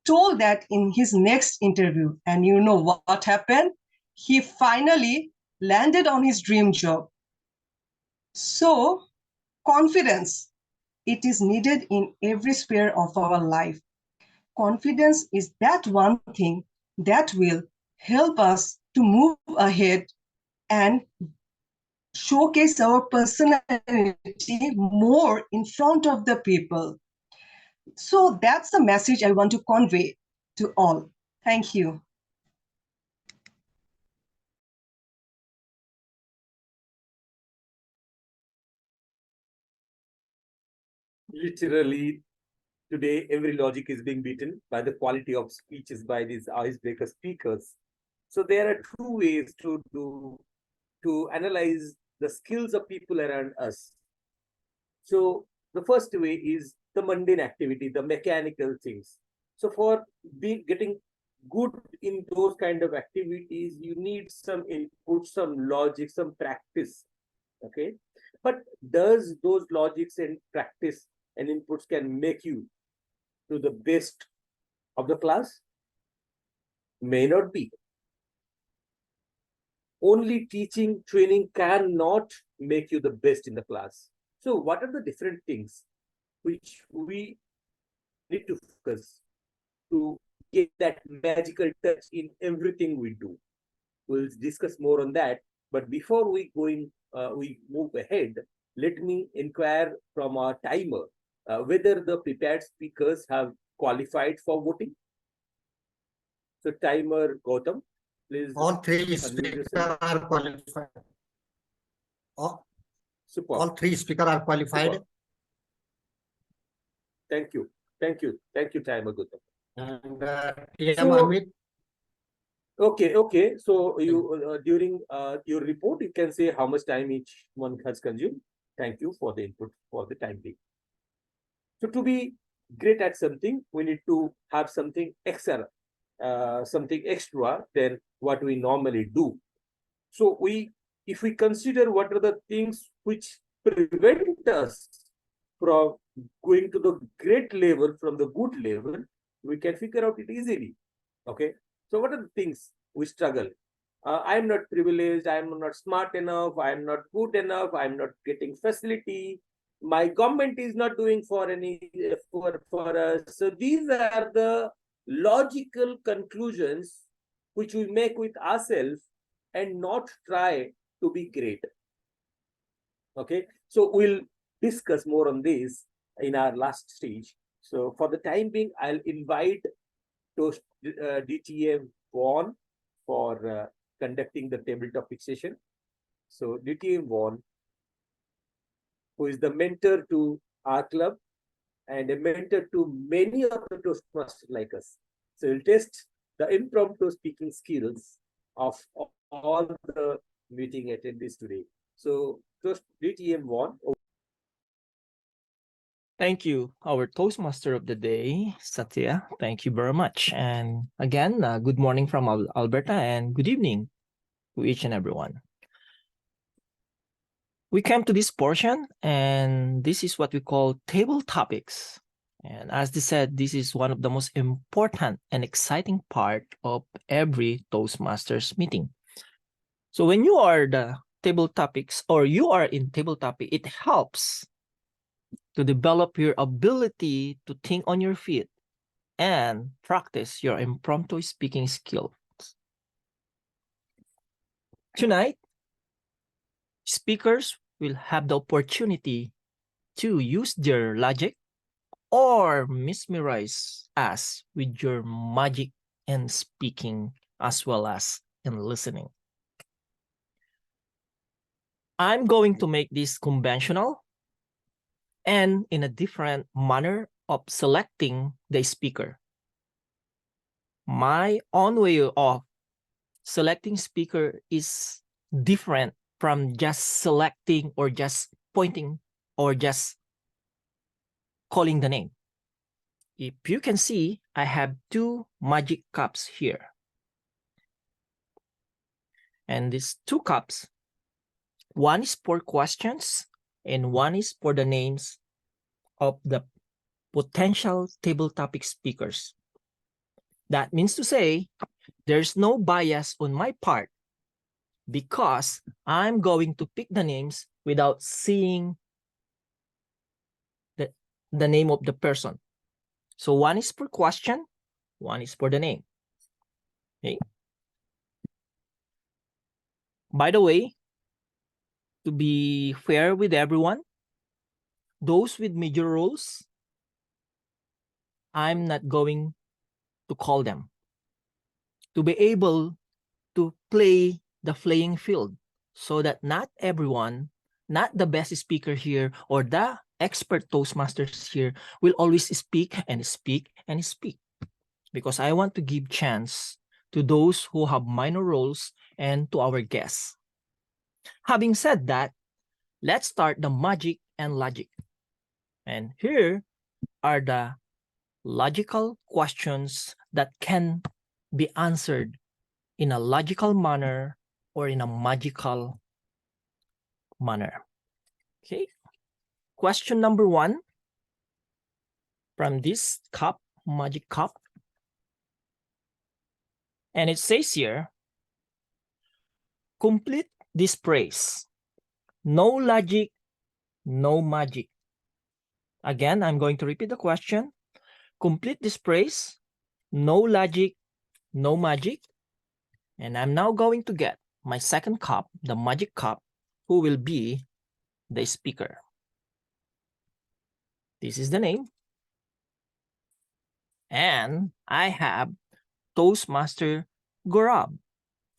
told that in his next interview. And you know what happened? He finally landed on his dream job. So confidence, it is needed in every sphere of our life. Confidence is that one thing that will help us to move ahead and showcase our personality more in front of the people. So that's the message I want to convey to all. Thank you. Literally, today every logic is being beaten by the quality of speeches by these icebreaker speakers. So there are two ways to analyze the skills of people around us. So the first way is the mundane activity, the mechanical things. So for getting good in those kind of activities, you need some input, some logic, some practice. Okay. But does those logics and practice and inputs can make you to the best of the class? May not be. Only teaching, training cannot make you the best in the class. So what are the different things which we need to focus to get that magical touch in everything we do? We'll discuss more on that. But before we move ahead, let me inquire from our timer whether the prepared speakers have qualified for voting. So timer Gautam, please. All three speakers are qualified. All three speakers are qualified. Super. Thank you. Thank you. Thank you, timer Gautam. And Amit. Okay. So you during your report, you can say how much time each one has consumed. Thank you for the input for the time being. So to be great at something, we need to have something extra than what we normally do. So if we consider what are the things which prevent us from going to the great level from the good level, we can figure out it easily. Okay. So what are the things we struggle? I'm not privileged. I'm not smart enough. I'm not good enough. I'm not getting facility. My government is not doing for any for us. So these are the logical conclusions which we make with ourselves and not try to be great. Okay, so we'll discuss more on this in our last stage. So for the time being, I'll invite DTM Vaughan for conducting the table topic session. So DTM Vaughan, who is the mentor to our club and a mentor to many of the Toastmasters like us. So we'll test the impromptu speaking skills of all the meeting attendees today. So DTM Vaughan. Thank you, our Toastmaster of the day, Satya. Thank you very much. And again, good morning from Alberta and good evening to each and everyone. We came to this portion and this is what we call table topics. And as they said, this is one of the most important and exciting part of every Toastmasters meeting. So when you are the table topics or you are in table topic, it helps to develop your ability to think on your feet and practice your impromptu speaking skills. Tonight, speakers will have the opportunity to use their logic or mesmerize us with your magic in speaking as well as in listening. I'm going to make this conventional and in a different manner of selecting the speaker. My own way of selecting speaker is different from just selecting or just pointing or just calling the name. If you can see, I have two magic cups here. And these two cups, one is for questions and one is for the names of the potential table topic speakers. That means to say, there's no bias on my part because I'm going to pick the names without seeing the name of the person. So one is for question, one is for the name. Okay. By the way, to be fair with everyone, those with major roles, I'm not going to call them. To be able to play the playing field so that not everyone, not the best speaker here or the expert Toastmasters here will always speak and speak and speak. Because I want to give chance to those who have minor roles and to our guests. Having said that, let's start the magic and logic. And here are the logical questions that can be answered in a logical manner or in a magical manner. Okay. Question number one from this cup, magic cup. And it says here, complete this phrase. No logic, no magic. Again, I'm going to repeat the question. Complete this phrase. No logic, no magic. And I'm now going to get my second cup, the magic cup, who will be the speaker. This is the name. And I have Toastmaster Gaurav.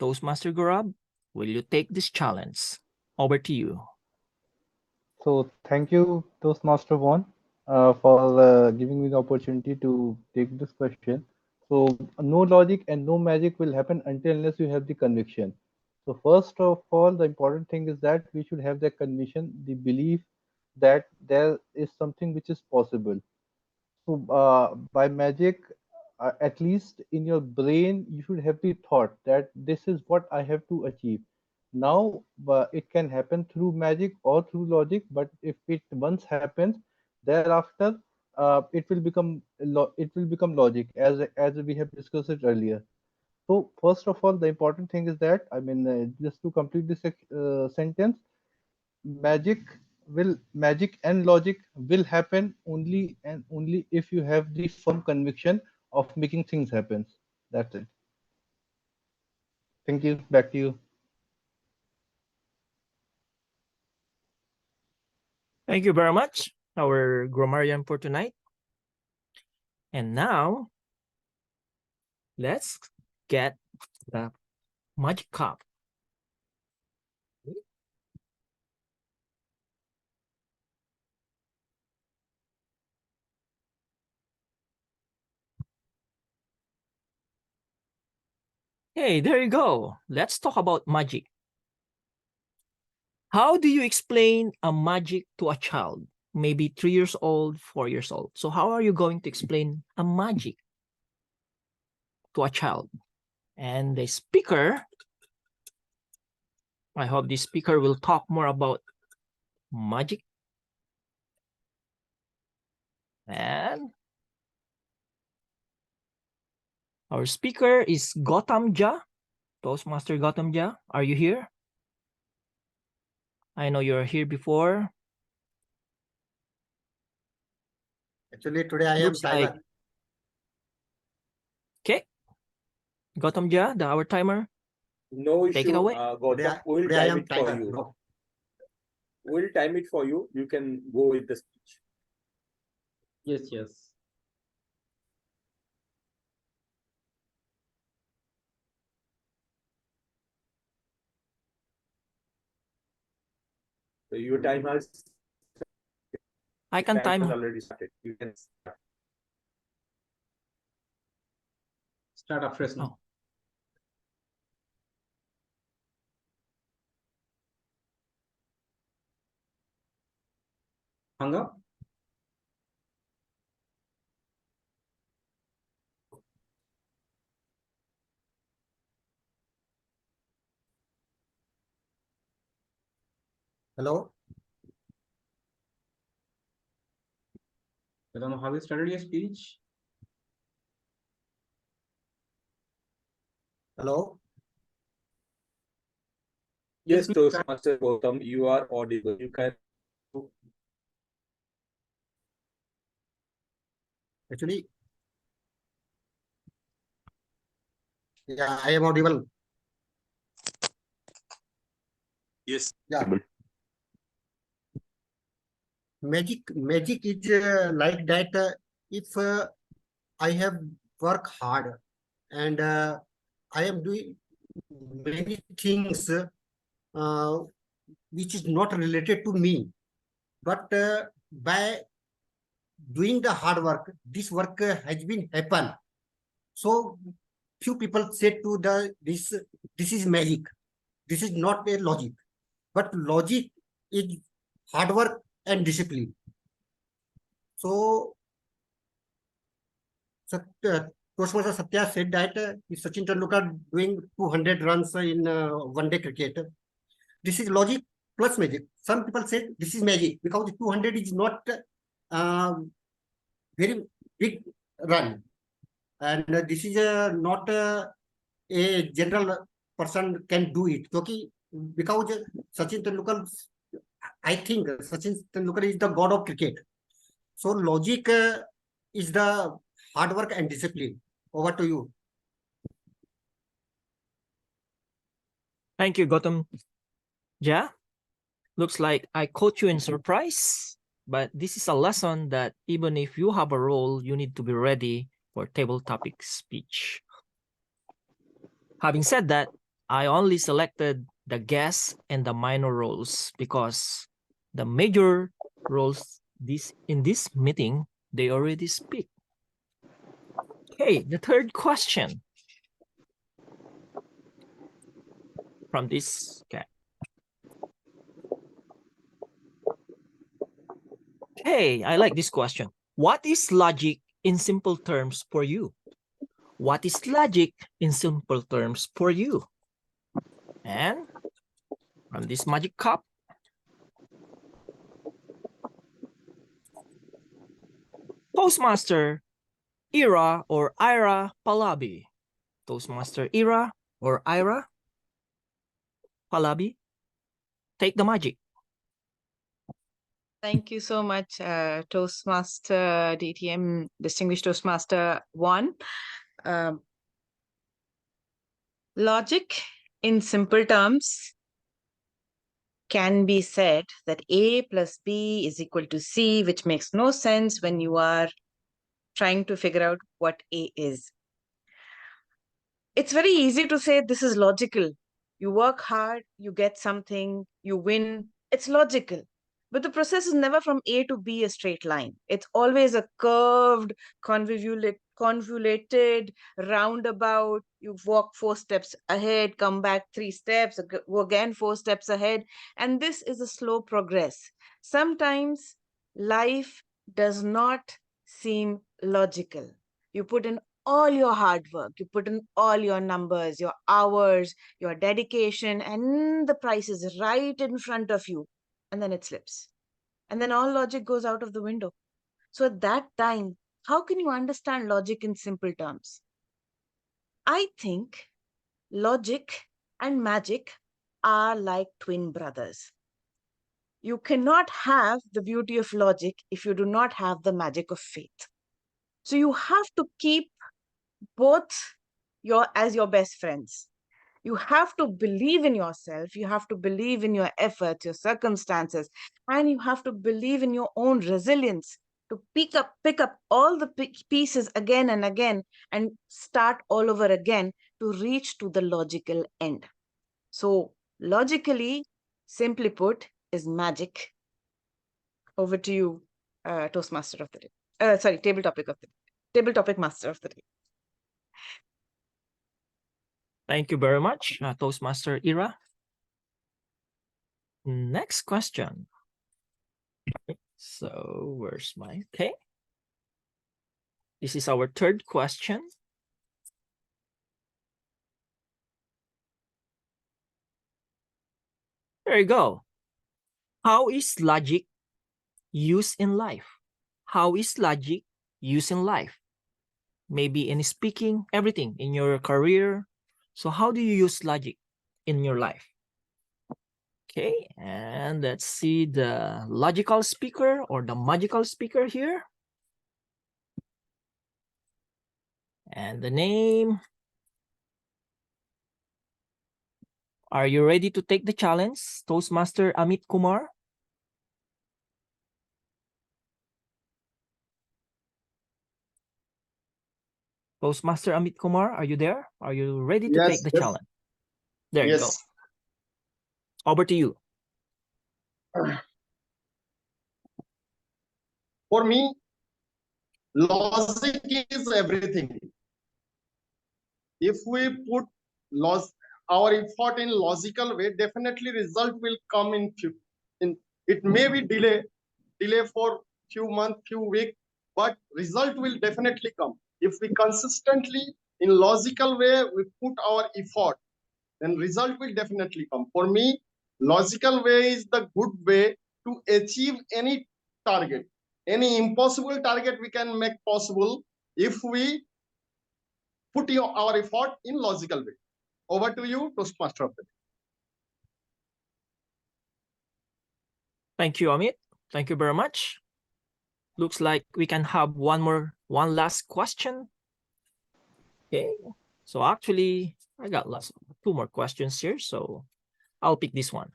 Toastmaster Gaurav, will you take this challenge? Over to you. So thank you, Toastmaster One, for giving me the opportunity to take this question. So no logic and no magic will happen until unless you have the conviction. So first of all, the important thing is that we should have the conviction, the belief that there is something which is possible. So by magic, at least in your brain, you should have the thought that this is what I have to achieve. Now, it can happen through magic or through logic, but if it once happens, Thereafter, it will become logic, as we have discussed it earlier. So first of all, the important thing is that, I mean, just to complete this sentence, magic and logic will happen only and only if you have the firm conviction of making things happen. That's it. Thank you. Back to you. Thank you very much, our grammarian for tonight. And now, let's get the magic cup. Hey, there you go. Let's talk about magic. How do you explain a magic to a child? Maybe 3 years old, 4 years old. So how are you going to explain a magic to a child? And the speaker, I hope the speaker will talk more about magic. And our speaker is Gautam Jha. Toastmaster Gautam Jha, are you here? I know you're here before. Actually, today I Looks am like... timer. Okay. Gautam Jha, our timer. No issue. Take it away. Gautam, we'll Today I time am it for timer. you. No. We'll time it for you. You can go with the speech. Yes, yes. So your time has I can time. already started. You can Start afresh now. Oh. Hang up. Hello. I don't know how you started your speech. Hello. Yes, please. Toastmaster Gautam, you are audible. You can. Actually, yeah, I am audible. Yes. Yeah. Magic is like that. If I have worked hard and I am doing many things which is not related to me, but by doing the hard work, this work has been happen. So few people say to this is magic. This is not a logic, but logic is hard work and discipline. So Toastmaster Satya said that if Sachin Tendulkar doing 200 runs in one-day cricket, this is logic plus magic. Some people say this is magic because 200 is not very big run, and this is not a general person can do it. Because Sachin Tendulkar, I think Sachin Tendulkar is the god of cricket. So logic is the hard work and discipline. Over to you. Thank you, Gautam Jha. Looks like I caught you in surprise, but this is a lesson that even if you have a role, you need to be ready for table topic speech. Having said that, I only selected the guest and the minor roles because the major roles in this meeting, they already speak. Okay, the third question from this guy. Hey, I like this question. What is logic in simple terms for you? What is logic in simple terms for you? And from this magic cup, Toastmaster Ira or Ira Palabi. Toastmaster Ira or Ira Palabi, take the magic. Thank you so much, Toastmaster DTM, Distinguished Toastmaster 1. Logic, in simple terms, can be said that A plus B is equal to C, which makes no sense when you are trying to figure out what A is. It's very easy to say this is logical. You work hard, you get something, you win. It's logical. But the process is never from A to B a straight line. It's always a curved, convoluted, roundabout. You walk 4 steps ahead, come back 3 steps, go again 4 steps ahead. And this is a slow progress. Sometimes life does not seem logical. You put in all your hard work, you put in all your numbers, your hours, your dedication, and the price is right in front of you. And then it slips. And then all logic goes out of the window. So at that time, how can you understand logic in simple terms? I think logic and magic are like twin brothers. You cannot have the beauty of logic if you do not have the magic of faith. So you have to keep both as your best friends. You have to believe in yourself, you have to believe in your efforts, your circumstances, and you have to believe in your own resilience to pick up all the pieces again and again and start all over again to reach to the logical end. So logically, simply put, is magic. Over to you, Toastmaster of the day. Sorry, table topic master of the day. Thank you very much, Toastmaster Ira. Next question. So where's my, okay. This is our third question. There you go. How is logic used in life? How is logic used in life? Maybe in speaking, everything, in your career. So how do you use logic in your life? Okay, and let's see the logical speaker or the magical speaker here. And the name. Are you ready to take the challenge, Toastmaster Amit Kumar? Toastmaster Amit Kumar, are you there? Are you ready to take the challenge? There you go. Over to you. For me, logic is everything. If we put our effort in logical way, definitely result will come in it may be delay for few months, few weeks, but result will definitely come. If we consistently in logical way we put our effort, then result will definitely come. For me, logical way is the good way to achieve any target. Any impossible target we can make possible if we put our effort in logical way. Over to you, Toastmaster of the day. Thank you, Amit. Thank you very much. Looks like we can have one last question. Okay, so actually I got 2 more questions here, so I'll pick this one.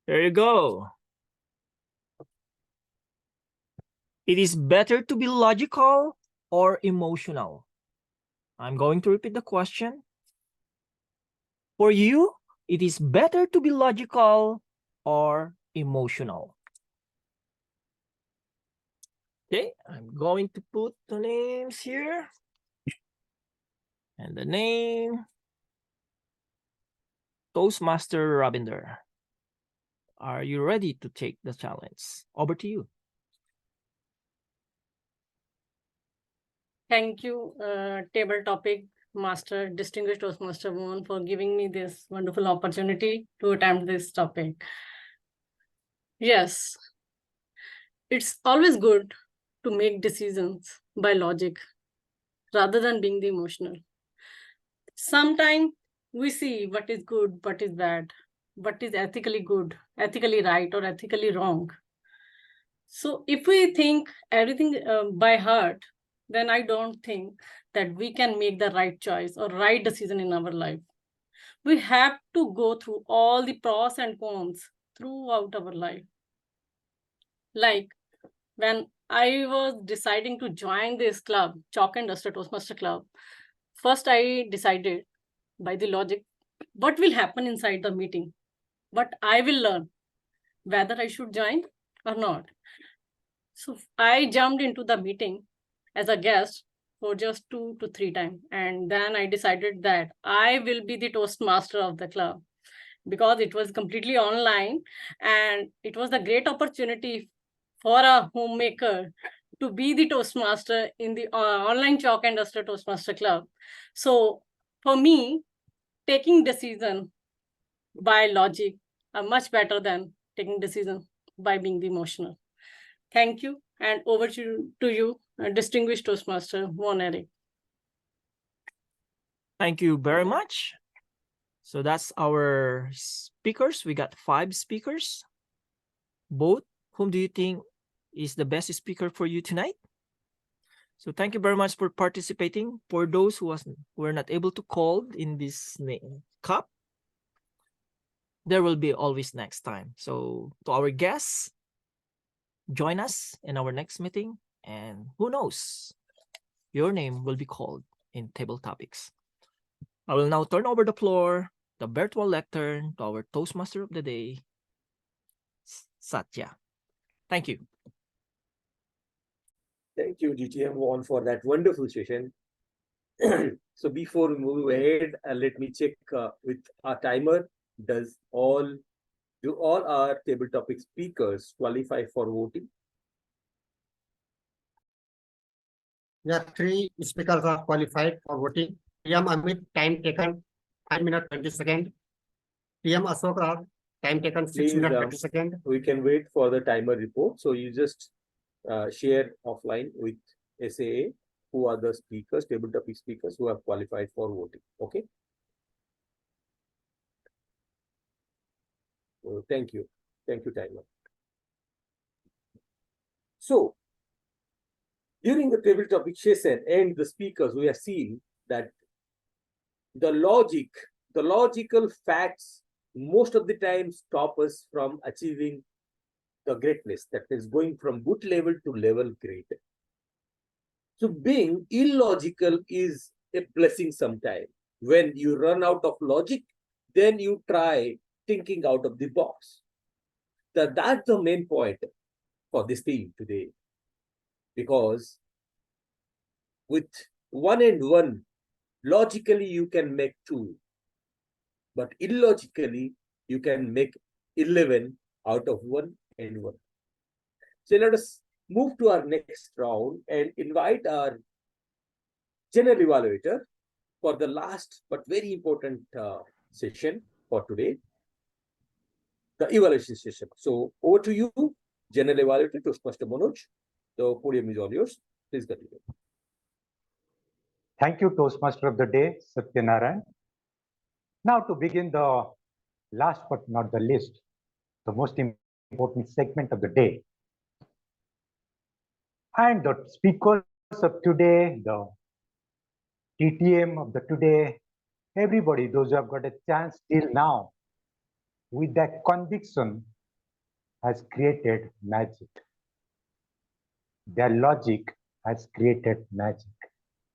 There you go. It is better to be logical or emotional? I'm going to repeat the question. For you, it is better to be logical or emotional? Okay, I'm going to put the names here. And the name, Toastmaster Ravinder. Are you ready to take the challenge? Over to you. Thank you, table topic master, distinguished Toastmaster Mohan, for giving me this wonderful opportunity to attempt this topic. Yes, it's always good to make decisions by logic rather than being the emotional. Sometimes we see what is good, what is bad, what is ethically good, ethically right, or ethically wrong. So if we think everything by heart, then I don't think that we can make the right choice or right decision in our life. We have to go through all the pros and cons throughout our life. Like when I was deciding to join this club, Chalk and Duster Toastmaster Club, first I decided by the logic what will happen inside the meeting, what I will learn, whether I should join or not. So I jumped into the meeting as a guest for just 2 to 3 times. And then I decided that I will be the Toastmaster of the club because it was completely online and it was a great opportunity for a homemaker to be the Toastmaster in the online Chalk and Duster Toastmaster Club. So for me, taking decision by logic are much better than taking decision by being the emotional. Thank you. And over to you, distinguished Toastmaster Von Eric. Thank you very much. So that's our speakers. We got 5 speakers. Both, whom do you think is the best speaker for you tonight? So thank you very much for participating. For those who were not able to call in this cup, there will be always next time. So to our guests, join us in our next meeting, and who knows, your name will be called in table topics. I will now turn over the floor, the virtual lectern, to our Toastmaster of the day, Satya. Thank you. Thank you, GTM1, for that wonderful session. So before we move ahead, let me check with our timer. Do all our table topic speakers qualify for voting? Yeah, 3 speakers are qualified for voting. TM Amit, time taken 5 minutes 20 seconds. TM Ashok, time taken 6 Please, minutes 30 seconds. we can wait for the timer report. So you just share offline with SAA who are the speakers, table topic speakers who have qualified for voting. Okay. So thank you. Thank you, timer. So during the table topic session and the speakers, we have seen that the logical facts most of the time stop us from achieving the greatness, that is going from good level to level great. So being illogical is a blessing sometimes. When you run out of logic, then you try thinking out of the box. That's the main point for this theme today. Because with 1 and 1, logically you can make 2. But illogically, you can make 11 out of 1 and 1. So let us move to our next round and invite our general evaluator for the last but very important session for today, the evaluation session. So over to you, general evaluator Toastmaster Manoj. The podium is all yours. Please continue. Thank you, Toastmaster of the day, Satya Narayan. Now to begin the last but not the least, the most important segment of the day. And the speakers of today, the TTM of the today, everybody, those who have got a chance till now, with that conviction, has created magic. Their logic has created magic.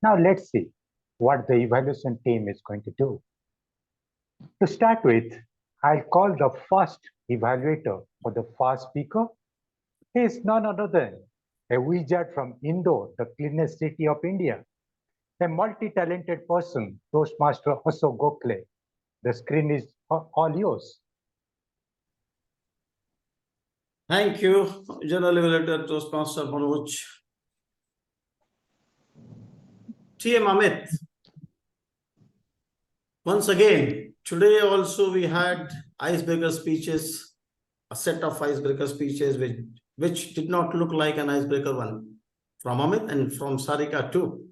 Now let's see what the evaluation team is going to do. To start with, I'll call the first evaluator for the first speaker. He is none other than a wizard from Indore, the cleanest city of India, a multi-talented person, Toastmaster Ashok Gokhale. The screen is all yours. Thank you, General Evaluator Toastmaster Manoj. TM Amit. Once again, today also we had icebreaker speeches a set of icebreaker speeches which did not look like an icebreaker one from Amit and from Sarika too.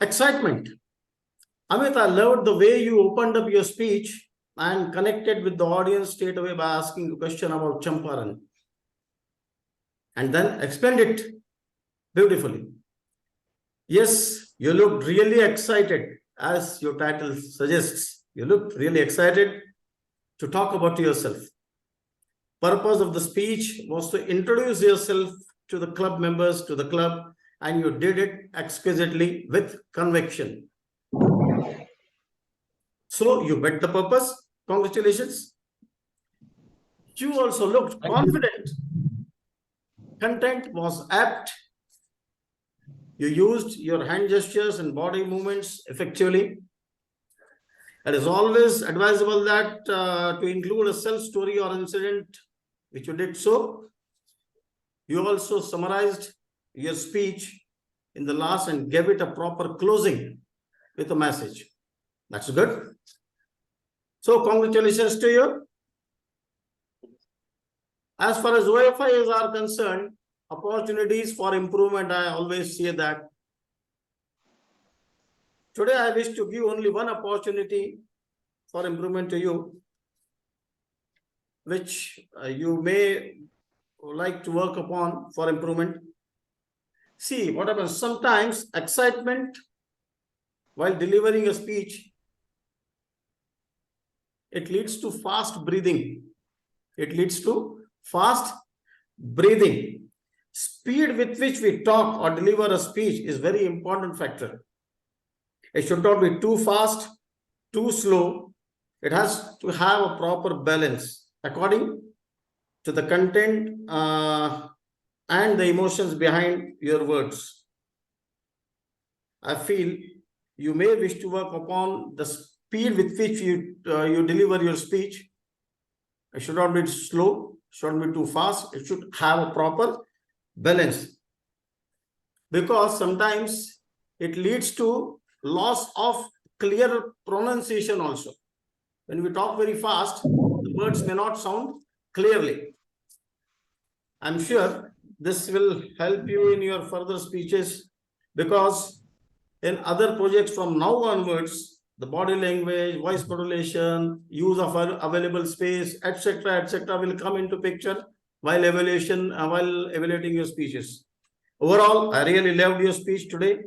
Excitement. Amit, I loved the way you opened up your speech and connected with the audience straight away by asking a question about Champaran. And then explained it beautifully. Yes, you looked really excited, as your title suggests. You looked really excited to talk about yourself. Purpose of the speech was to introduce yourself to the club members, to the club, and you did it exquisitely with conviction. So you met the purpose. Congratulations. You also looked confident. Content was apt. You used your hand gestures and body movements effectively. It is always advisable that to include a self story or incident, which you did so. You also summarized your speech in the last and gave it a proper closing with a message. That's good. So congratulations to you. As far as OFIs are concerned, opportunities for improvement, I always say that. Today, I wish to give only one opportunity for improvement to you, which you may like to work upon for improvement. See, what happens? Sometimes excitement while delivering a speech, it leads to fast breathing. It leads to fast breathing. Speed with which we talk or deliver a speech is very important factor. It should not be too fast, too slow. It has to have a proper balance according to the content and the emotions behind your words. I feel you may wish to work upon the speed with which you deliver your speech. It should not be slow, should not be too fast. It should have a proper balance. Because sometimes it leads to loss of clear pronunciation also. When we talk very fast, the words may not sound clearly. I'm sure this will help you in your further speeches, because in other projects from now onwards, the body language, voice modulation, use of available space, etc., will come into picture while evaluating your speeches. Overall, I really loved your speech today.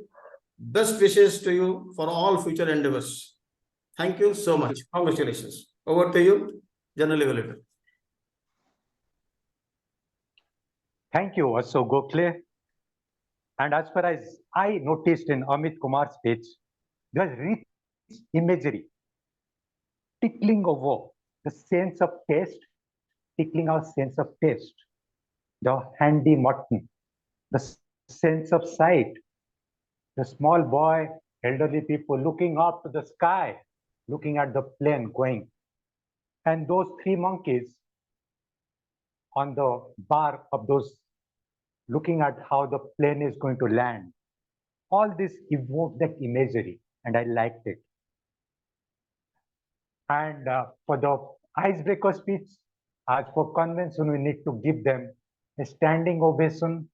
Best wishes to you for all future endeavors. Thank you so much. Congratulations. Over to you, General Evaluator. Thank you, Ashok Gokhale. And as far as I noticed in Amit Kumar's speech, there's rich imagery, tickling over the sense of taste, tickling our sense of taste, the handy mutton, the sense of sight, the small boy, elderly people looking up to the sky, looking at the plane going, and those three monkeys on the bar of those, looking at how the plane is going to land. All this evoked that imagery, and I liked it. And for the icebreaker speech, as for convention, we need to give them a standing ovation.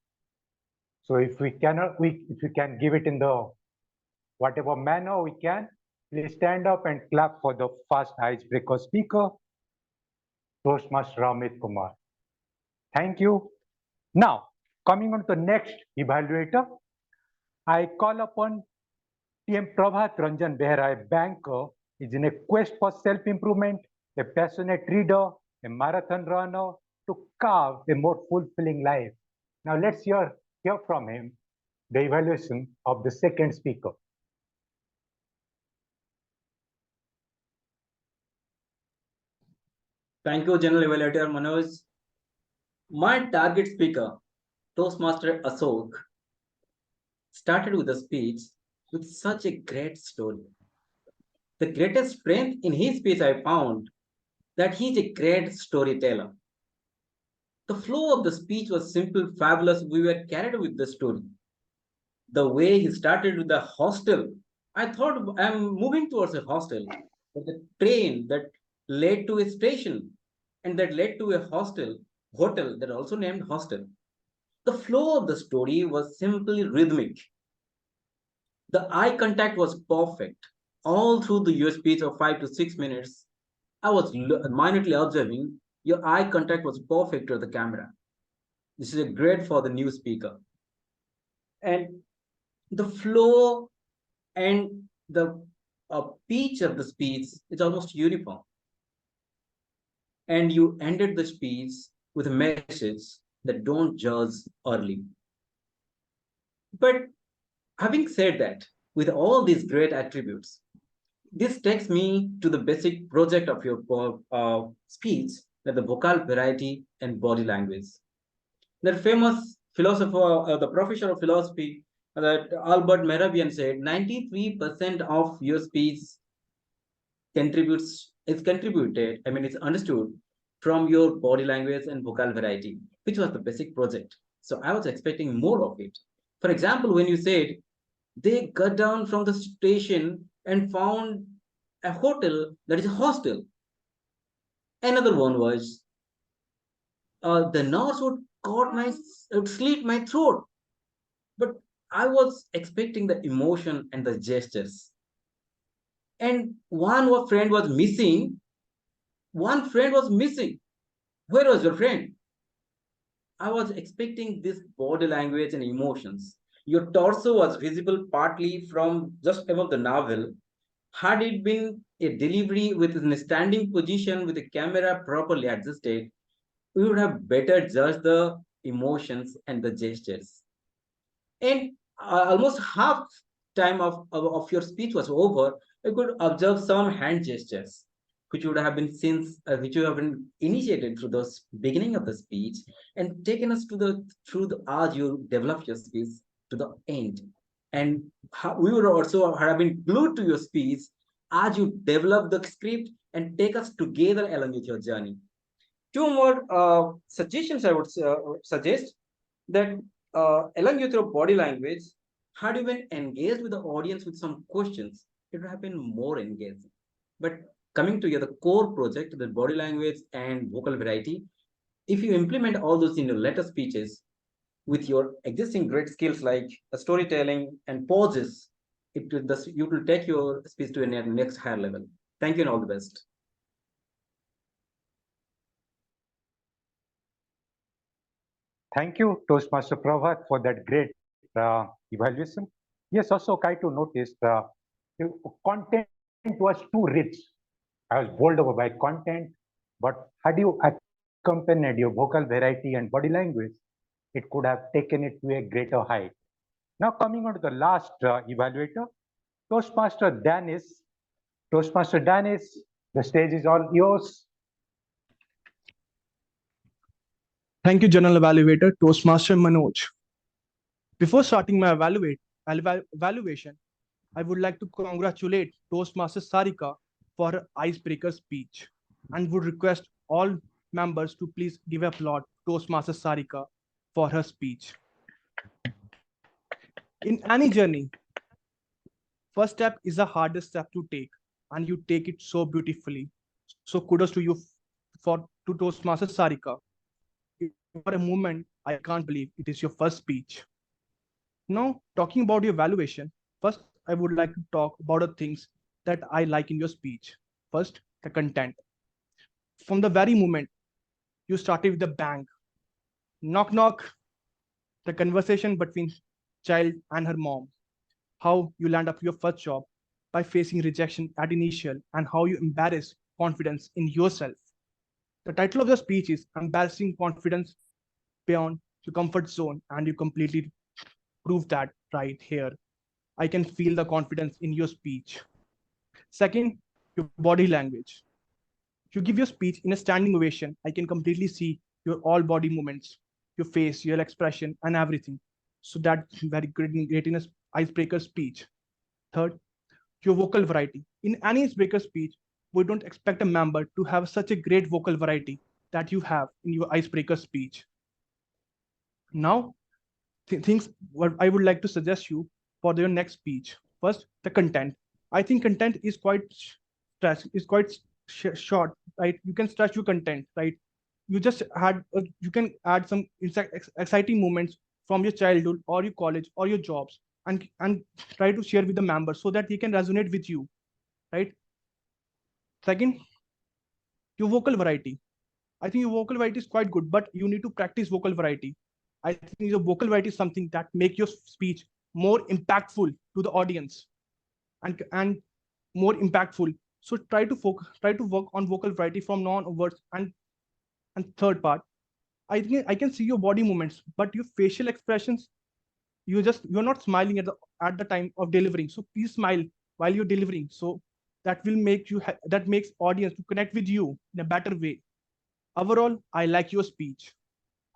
So if we can give it in the whatever manner we can, please stand up and clap for the first icebreaker speaker, Toastmaster Amit Kumar. Thank you. Now, coming on to the next evaluator, I call upon TM Prabhat Ranjan Behra, a banker, is in a quest for self-improvement, a passionate reader, a marathon runner, to carve a more fulfilling life. Now let's hear from him the evaluation of the second speaker. Thank you, General Evaluator Manoj. My target speaker, Toastmaster Ashok, started with a speech with such a great story. The greatest strength in his speech I found that he's a great storyteller. The flow of the speech was simple, fabulous. We were carried with the story. The way he started with the hostel, I thought I'm moving towards a hostel. But the train that led to a station, and that led to a hotel that also named hostel. The flow of the story was simply rhythmic. The eye contact was perfect. All through your speech of 5 to 6 minutes, I was minutely observing your eye contact was perfect to the camera. This is a great for the new speaker. And the flow and the pitch of the speech is almost uniform. And you ended the speech with a message that don't judge early. But having said that, with all these great attributes, this takes me to the basic project of your speech, that the vocal variety and body language. The famous philosopher, the professor of philosophy, that Albert Mehrabian said, 93% of your speech is contributed, it's understood from your body language and vocal variety, which was the basic project. So I was expecting more of it. For example, when you said they got down from the station and found a hotel that is a hostel. Another one was the nurse would slit my throat. But I was expecting the emotion and the gestures. And one friend was missing. One friend was missing. Where was your friend? I was expecting this body language and emotions. Your torso was visible partly from just above the navel. Had it been a delivery with a standing position with the camera properly adjusted, we would have better judged the emotions and the gestures. And almost half time of your speech was over, I could observe some hand gestures, which would have been which would have been initiated through the beginning of the speech and taken us as you develop your speech to the end. And we would also have been glued to your speech as you develop the script and take us together along with your journey. Two more suggestions I would suggest, that along with your body language, had you been engaged with the audience with some questions, it would have been more engaging. But coming to the core project, the body language and vocal variety, if you implement all those in your later speeches with your existing great skills like storytelling and pauses, you will take your speech to a next higher level. Thank you and all the best. Thank you, Toastmaster Prabhat, for that great evaluation. Yes, also try to notice the content was too rich. I was bowled over by content, but had you accompanied your vocal variety and body language, it could have taken it to a greater height. Now coming on to the last evaluator, Toastmaster Danis. Toastmaster Danis, the stage is all yours. Thank you, General Evaluator, Toastmaster Manoj. Before starting my evaluation, I would like to congratulate Toastmaster Sarika for her icebreaker speech and would request all members to please give applause to Toastmaster Sarika for her speech. In any journey, first step is the hardest step to take, and you take it so beautifully. So kudos to you to Toastmaster Sarika. For a moment, I can't believe it is your first speech. Now, talking about your evaluation, first, I would like to talk about the things that I like in your speech. First, the content. From the very moment you started with the bang, knock, knock, the conversation between child and her mom, how you land up your first job by facing rejection at initial, and how you embarrass confidence in yourself. The title of the speech is Embarrassing Confidence Beyond Your Comfort Zone, and you completely prove that right here. I can feel the confidence in your speech. Second, your body language. You give your speech in a standing ovation. I can completely see your all body movements, your face, your expression, and everything. So that's very great in an icebreaker speech. Third, your vocal variety. In any icebreaker speech, we don't expect a member to have such a great vocal variety that you have in your icebreaker speech. Now, things what I would like to suggest you for your next speech. First, the content. I think content is quite short, right? You can stretch your content, right? You just had you can add some exciting moments from your childhood or your college or your jobs, and try to share with the members so that he can resonate with you, right? Second, your vocal variety. I think your vocal variety is quite good, but you need to practice vocal variety. I think your vocal variety is something that make your speech more impactful to the audience, and more impactful. So try to work on vocal variety from non-words. And third part, I think I can see your body movements, but your facial expressions, you're not smiling at the time of delivering. So please smile while you're delivering. So that will make that makes audience to connect with you in a better way. Overall, I like your speech.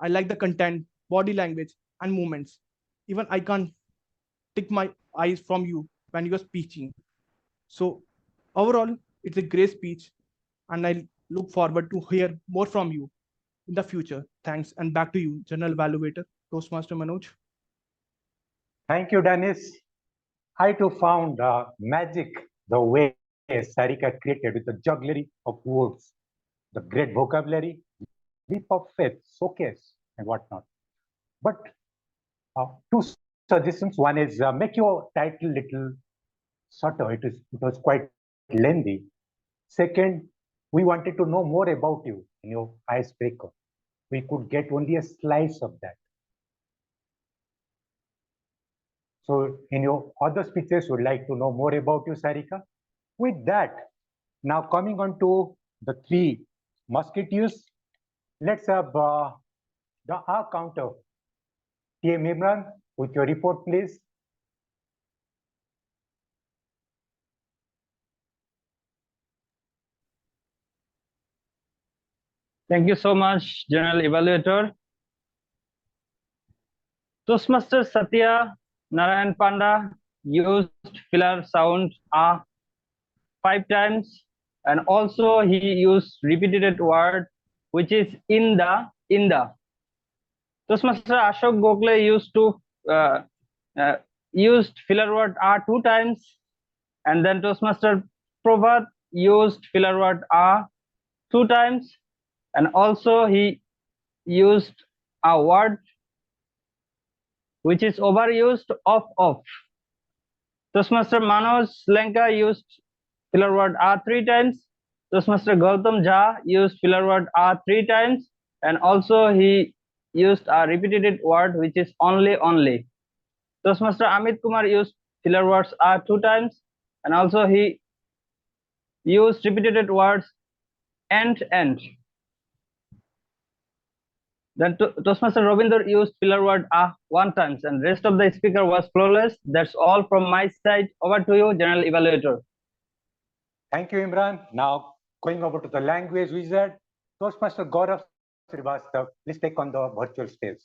I like the content, body language, and movements. Even I can't take my eyes from you when you're speaking. So overall, it's a great speech, and I look forward to hear more from you in the future. Thanks, and back to you, General Evaluator, Toastmaster Manoj. Thank you, Dennis. I too found magic the way Sarika created with the jugglery of words, the great vocabulary, leap of faith, showcase, and whatnot. But two suggestions. One is make your title little shorter. It was quite lengthy. Second, we wanted to know more about you in your icebreaker. We could get only a slice of that. So in your other speeches, would like to know more about you, Sarika. With that, now coming on to the three musketeers, let's have the R counter. TM Imran, with your report, please. Thank you so much, General Evaluator. Toastmaster Satya Narayan Panda used filler sound 5 times, and also he used repeated word which is in the. Toastmaster Ashok Gokhale used filler word 2 times, and then Toastmaster Prabhat used filler word 2 times, and also he used a word which is overused of. Toastmaster Manoj Lenka used filler word 3 times. Toastmaster Gautam Jha used filler word 3 times, and also he used a repeated word which is only. Toastmaster Amit Kumar used filler words 2 times, and also he used repeated words and. Then Toastmaster Ravinder used filler word 1 times, and rest of the speaker was flawless. That's all from my side. Over to you, General Evaluator. Thank you, Imran. Now going over to the language wizard, Toastmaster Gaurav Srivastav, please take on the virtual stage.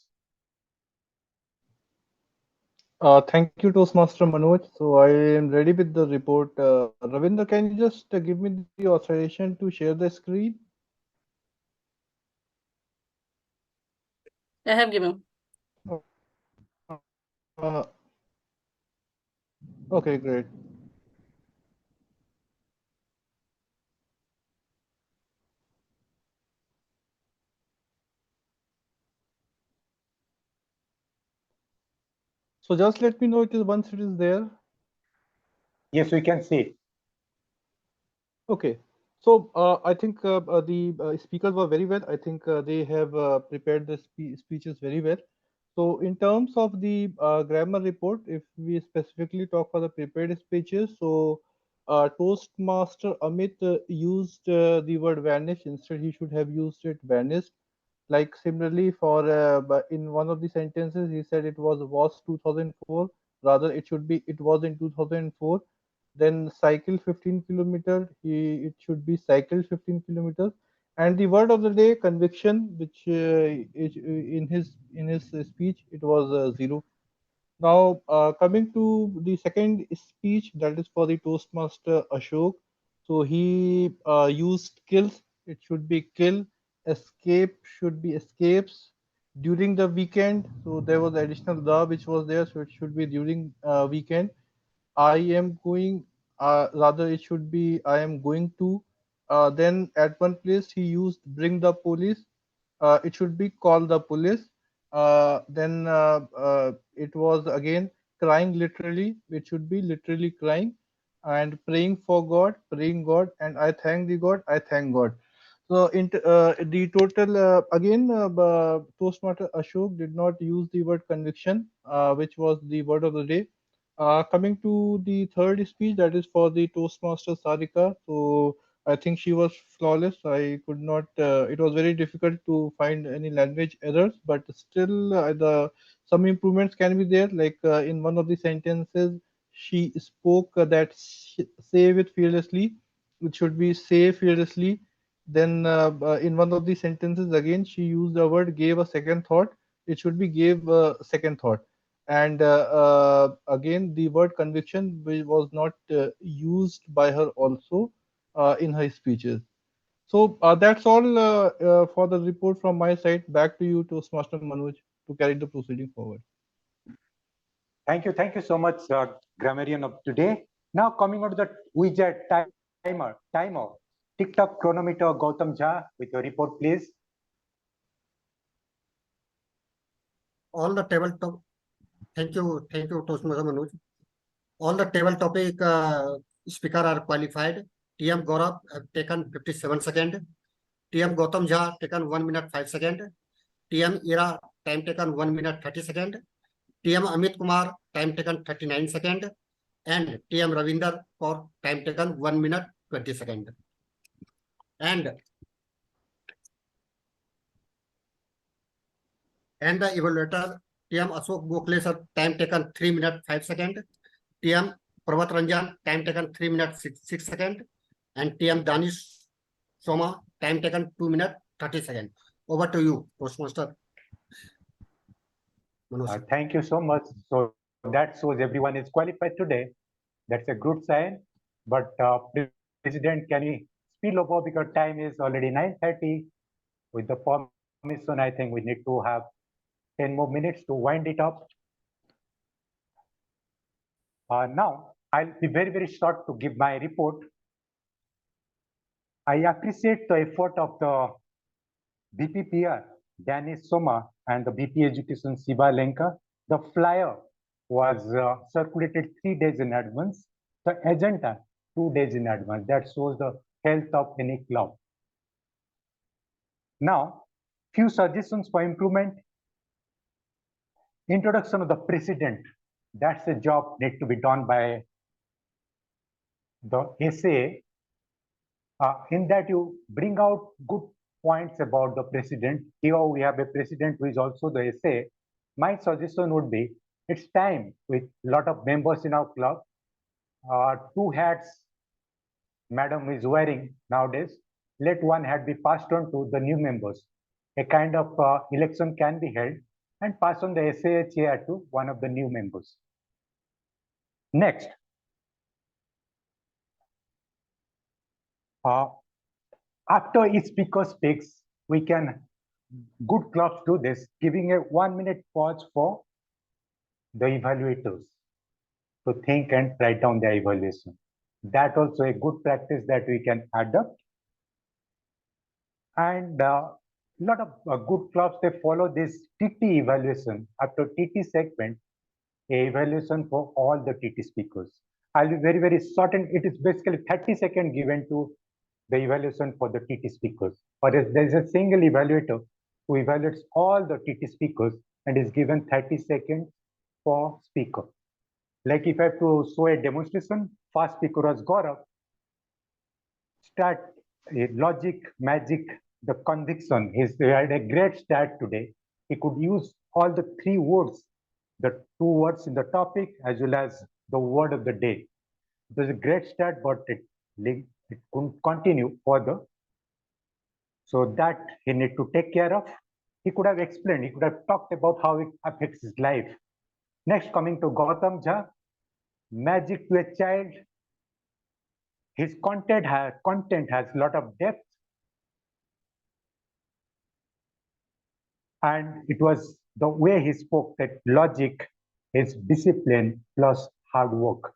Thank you, Toastmaster Manoj. So I am ready with the report. Ravinder, can you just give me the authorization to share the screen? I have given. Okay, great. So just let me know once it is there. Yes, we can see. Okay. So I think the speakers were very well. I think they have prepared the speeches very well. So in terms of the grammar report, if we specifically talk for the prepared speeches, so Toastmaster Amit used the word vanish. Instead, he should have used it vanished. Like similarly for in one of the sentences, he said it was 2004. Rather, it should be it was in 2004. Then cycle 15 kilometer. It should be cycle 15 kilometers. And the word of the day, conviction, which is, in his speech it was 0. Now coming to the second speech, that is for the Toastmaster Ashok. So he used kills. It should be kill. Escape should be escapes. During the weekend, so there was additional the which was there, so it should be during weekend. I am going. Rather, it should be I am going to. then at one place he used bring the police. It should be call the police. Then it was again crying literally. It should be literally crying, and praying for God, praying God, and I thank the God, I thank God. So the total again Toastmaster Ashok did not use the word conviction, which was the word of the day. Coming to the third speech, that is for the Toastmaster Sarika. So I think she was flawless. I could not. It was very difficult to find any language errors, but still the some improvements can be there. Like in one of the sentences, she spoke that save it fearlessly. It should be say fearlessly. Then in one of the sentences again, she used the word gave a second thought. It should be gave a second thought. And again, the word conviction was not used by her also in her speeches. So that's all for the report from my side. Back to you, Toastmaster Manoj, to carry the proceeding forward. Thank you so much, grammarian of today. Now coming on to the widget timer, TikTok chronometer, Gautam Jha, with your report, please. All the table top. Thank you, Toastmaster Manoj. All the table topic speaker are qualified. TM Gaurav have taken 57 seconds. TM Gautam Jha taken 1 minute 5 seconds. TM Ira time taken 1 minute 30 seconds. TM Amit Kumar time taken 39 seconds. And TM Ravinder for time taken 1 minute 20 seconds. And the evaluator TM Ashok Gokhale sir time taken 3 minutes 5 seconds. TM Pravat Ranjan time taken 3 minutes 6 seconds. And TM Danish Soma time taken 2 minutes 30 seconds. Over to you, Toastmaster. Thank you so much. So that shows everyone is qualified today. That's a good sign. But President, can we spill over because time is already 9:30. With the permission, I think we need to have 10 more minutes to wind it up. Now, I'll be very short to give my report. I appreciate the effort of the BPPR, Danish Soma, and the BP Education Siva Lenka. The flyer was circulated 3 days in advance. The agenda 2 days in advance. That shows the health of any club. Now, few suggestions for improvement. Introduction of the president. That's a job need to be done by the SA. In that you bring out good points about the president. Here we have a president who is also the SA. My suggestion would be, it's time with a lot of members in our club. 2 hats madam is wearing nowadays. Let one hat be passed on to the new members. A kind of election can be held and pass on the SA chair to one of the new members. Next, after each speaker speaks, we can, good clubs do this, giving a 1 minute pause for the evaluators to think and write down their evaluation. That also a good practice that we can adopt. And a lot of good clubs, they follow this TT evaluation. After TT segment, a evaluation for all the TT speakers. I'll be very short, and it is basically 30 seconds given to the evaluation for the TT speakers. Or there is a single evaluator who evaluates all the TT speakers and is given 30 seconds for speaker. Like if I have to show a demonstration, first speaker was Gaurav. Start logic, magic, the conviction. He had a great start today. He could use all the 3 words, the 2 words in the topic as well as the word of the day. It was a great start, but it couldn't continue further. So that he need to take care of. He could have explained, he could have talked about how it affects his life. Next, coming to Gautam Jha, magic to a child. His content has a lot of depth. And it was the way he spoke that logic is discipline plus hard work.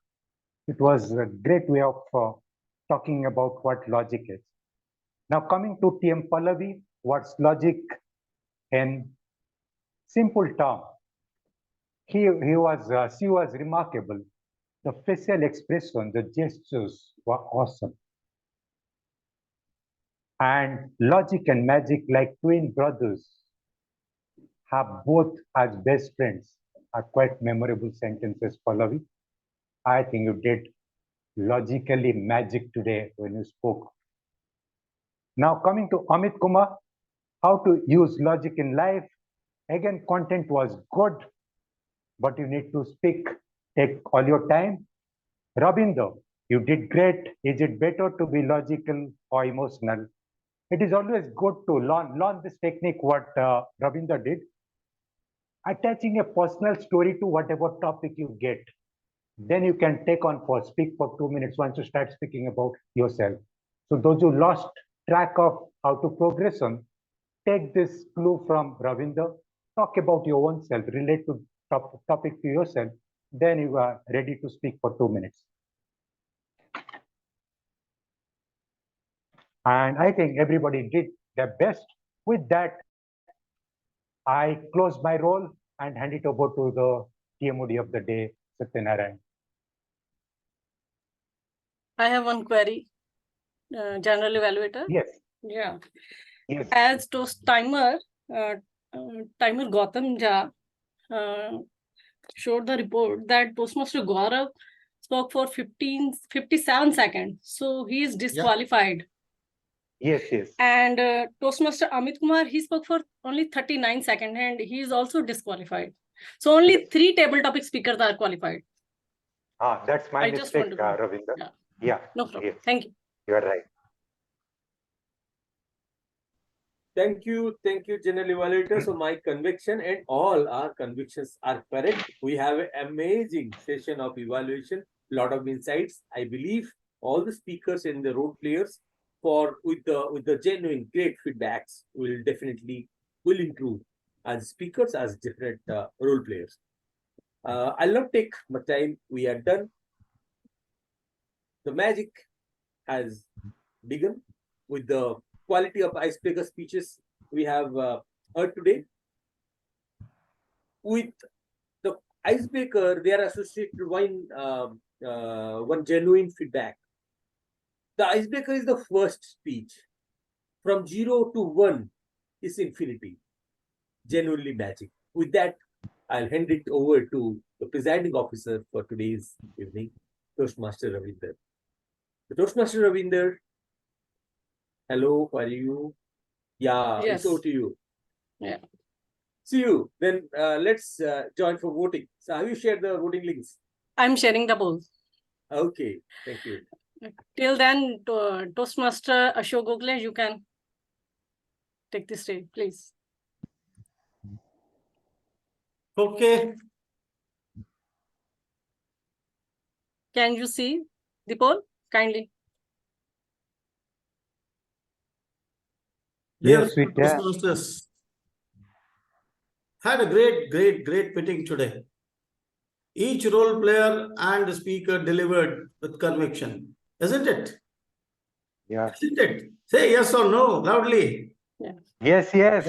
It was a great way of talking about what logic is. Now coming to TM Pallavi, what's logic in simple term? She was remarkable. The facial expression, the gestures were awesome. And logic and magic, like twin brothers, have both as best friends, are quite memorable sentences, Pallavi. I think you did logically magic today when you spoke. Now coming to Amit Kumar, how to use logic in life. Again, content was good, but you need to speak, take all your time. Ravinder, you did great. Is it better to be logical or emotional? It is always good to learn this technique, what Ravinder did. Attaching a personal story to whatever topic you get. Then you can take on speak for 2 minutes once you start speaking about yourself. So those who lost track of how to progress on, take this clue from Ravinder, talk about your own self, relate to topic to yourself, then you are ready to speak for 2 minutes. And I think everybody did their best. With that, I close my role and hand it over to the TMOD of the day, Satya Narayan. I have one query, general evaluator. Yes. Yeah. Yes. As timer Gautam Jha showed the report that Toastmaster Gaurav spoke for 57 seconds. So he is disqualified. Yes, yes. And Toastmaster Amit Kumar, he spoke for only 39 seconds and he is also disqualified. So only 3 table topic speakers are qualified. That's my mistake, Ravinder. Yeah. No problem. Yes. Thank you. You are right. Thank you, General Evaluator. So my conviction and all our convictions are correct. We have an amazing session of evaluation, lot of insights. I believe all the speakers and the role players with the genuine great feedbacks will definitely improve as speakers, as different role players. I'll not take much time. We are done. The magic has begun with the quality of icebreaker speeches we have heard today. With the icebreaker, they are associated with one genuine feedback. The icebreaker is the first speech. From 0 to 1 is infinity. Genuinely magic. With that, I'll hand it over to the presiding officer for today's evening, Toastmaster Ravinder. The Toastmaster Ravinder, hello, how are you? Yeah, Yes. it's over to you. Yeah. See you. Then let's join for voting. So have you shared the voting links? I'm sharing the polls. Okay, thank you. Till then, Toastmaster Ashok Gokhale, you can take the stage, please. Okay. Can you see the poll? Kindly. Yes, we can. Toastmasters had a great meeting today. Each role player and the speaker delivered with conviction, isn't it? Yeah. Isn't it? Say yes or no loudly. Yes, yes.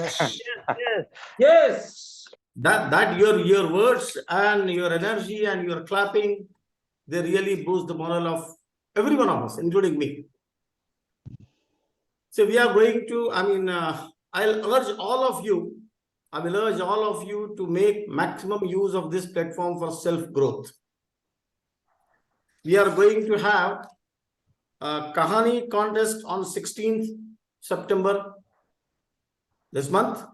Yes. That your words and your energy and your clapping, they really boost the morale of every one of us, including me. So we are going to, I'll urge all of you, I will urge all of you to make maximum use of this platform for self-growth. We are going to have a Kahani contest on 16th September this month.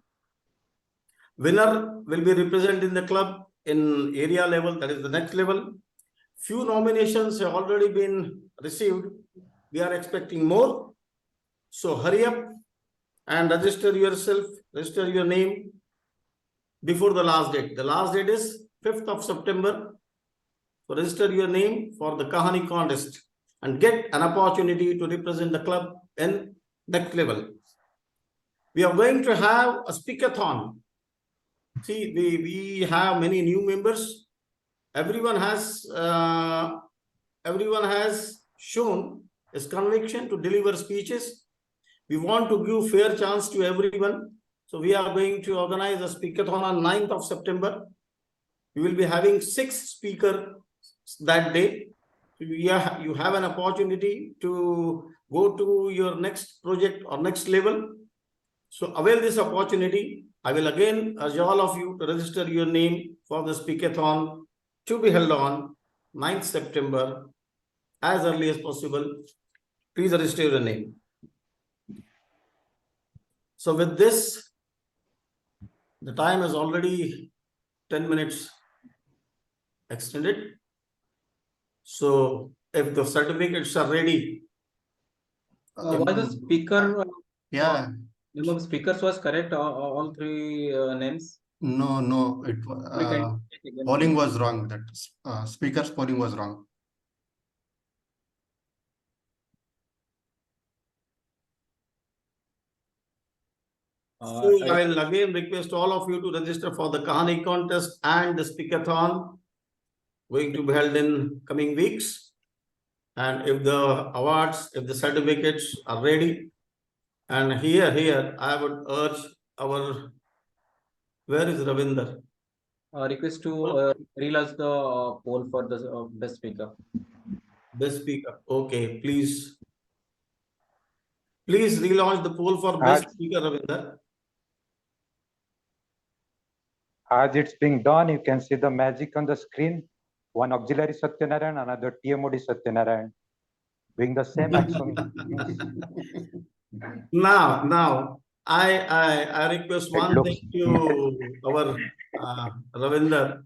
Winner will be represented in the club in area level, that is the next level. Few nominations have already been received. We are expecting more. So hurry up and register yourself, register your name before the last date. The last date is 5th of September. So register your name for the Kahani contest and get an opportunity to represent the club in next level. We are going to have a speakathon. See, we have many new members. Everyone has shown his conviction to deliver speeches. We want to give fair chance to everyone. So we are going to organize a speakathon on 9th of September. We will be having 6 speakers that day. You have an opportunity to go to your next project or next level. So avail this opportunity. I will again urge all of you to register your name for the speakathon to be held on 9th September as early as possible. Please register your name. So with this, the time is already 10 minutes extended. So if the certificates are ready. Was the speaker? Yeah. Number of speakers was correct, all 3 names? No, polling was wrong. That speakers polling was wrong. So I will again request all of you to register for the Kahani contest and the speakathon going to be held in coming weeks. And if the awards, if the certificates are ready, and here I would urge our, where is Ravinder? Request to relaunch the poll for the best speaker. Best speaker. Okay, please relaunch the poll for best speaker, Ravinder. As it's being done, you can see the magic on the screen. One auxiliary Satya Narayan, another TMOD Satya Narayan, doing the same action. Now, I request one thing to our Ravinder.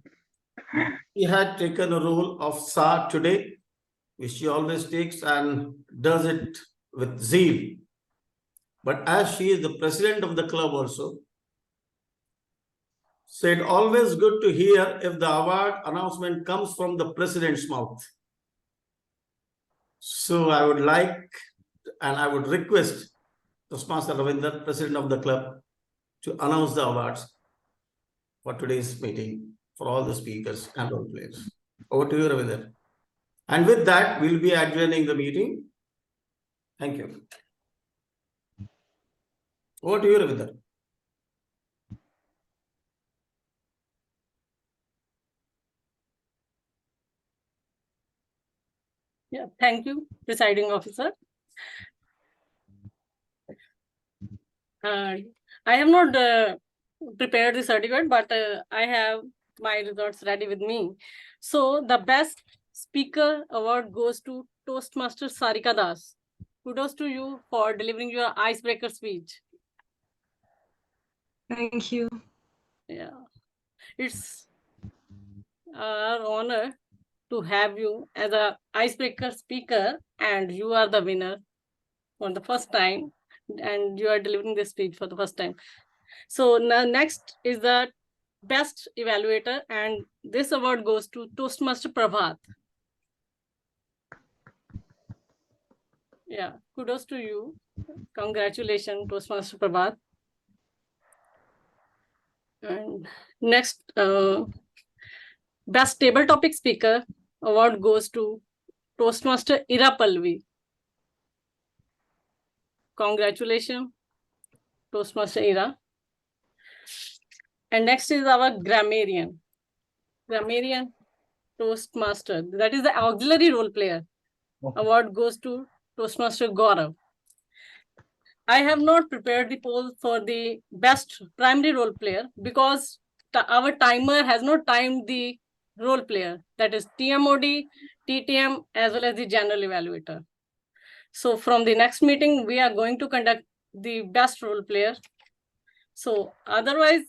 He had taken a role of SAR today, which he always takes and does it with zeal. But as she is the president of the club also, so it's always good to hear if the award announcement comes from the president's mouth. So I would like and I would request Toastmaster Ravinder, president of the club, to announce the awards for today's meeting for all the speakers and role players. Over to you, Ravinder. And with that, we'll be adjourning the meeting. Thank you. Over to you, Ravinder. Yeah, thank you, presiding officer. I have not prepared the certificate, but I have my results ready with me. So the best speaker award goes to Toastmaster Sarika Das. Kudos to you for delivering your icebreaker speech. Thank you. Yeah, it's our honor to have you as an icebreaker speaker, and you are the winner for the first time, and you are delivering this speech for the first time. So now next is the best evaluator, and this award goes to Toastmaster Prabhat. Yeah, kudos to you. Congratulations, Toastmaster Prabhat. And next, best table topic speaker award goes to Toastmaster Ira Palvi. Congratulations, Toastmaster Ira. And next is our grammarian Toastmaster. That is the auxiliary role player. Award goes to Toastmaster Gaurav. I have not prepared the poll for the best primary role player because our timer has not timed the role player. That is TMOD, TTM, as well as the general evaluator. So from the next meeting, we are going to conduct the best role player. So otherwise,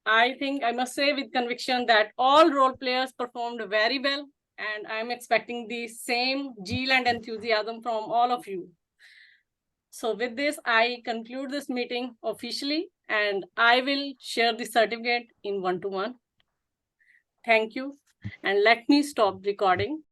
I think I must say with conviction that all role players performed very well, and I'm expecting the same zeal and enthusiasm from all of you. So with this, I conclude this meeting officially, and I will share the certificate in one-to-one. Thank you, and let me stop recording.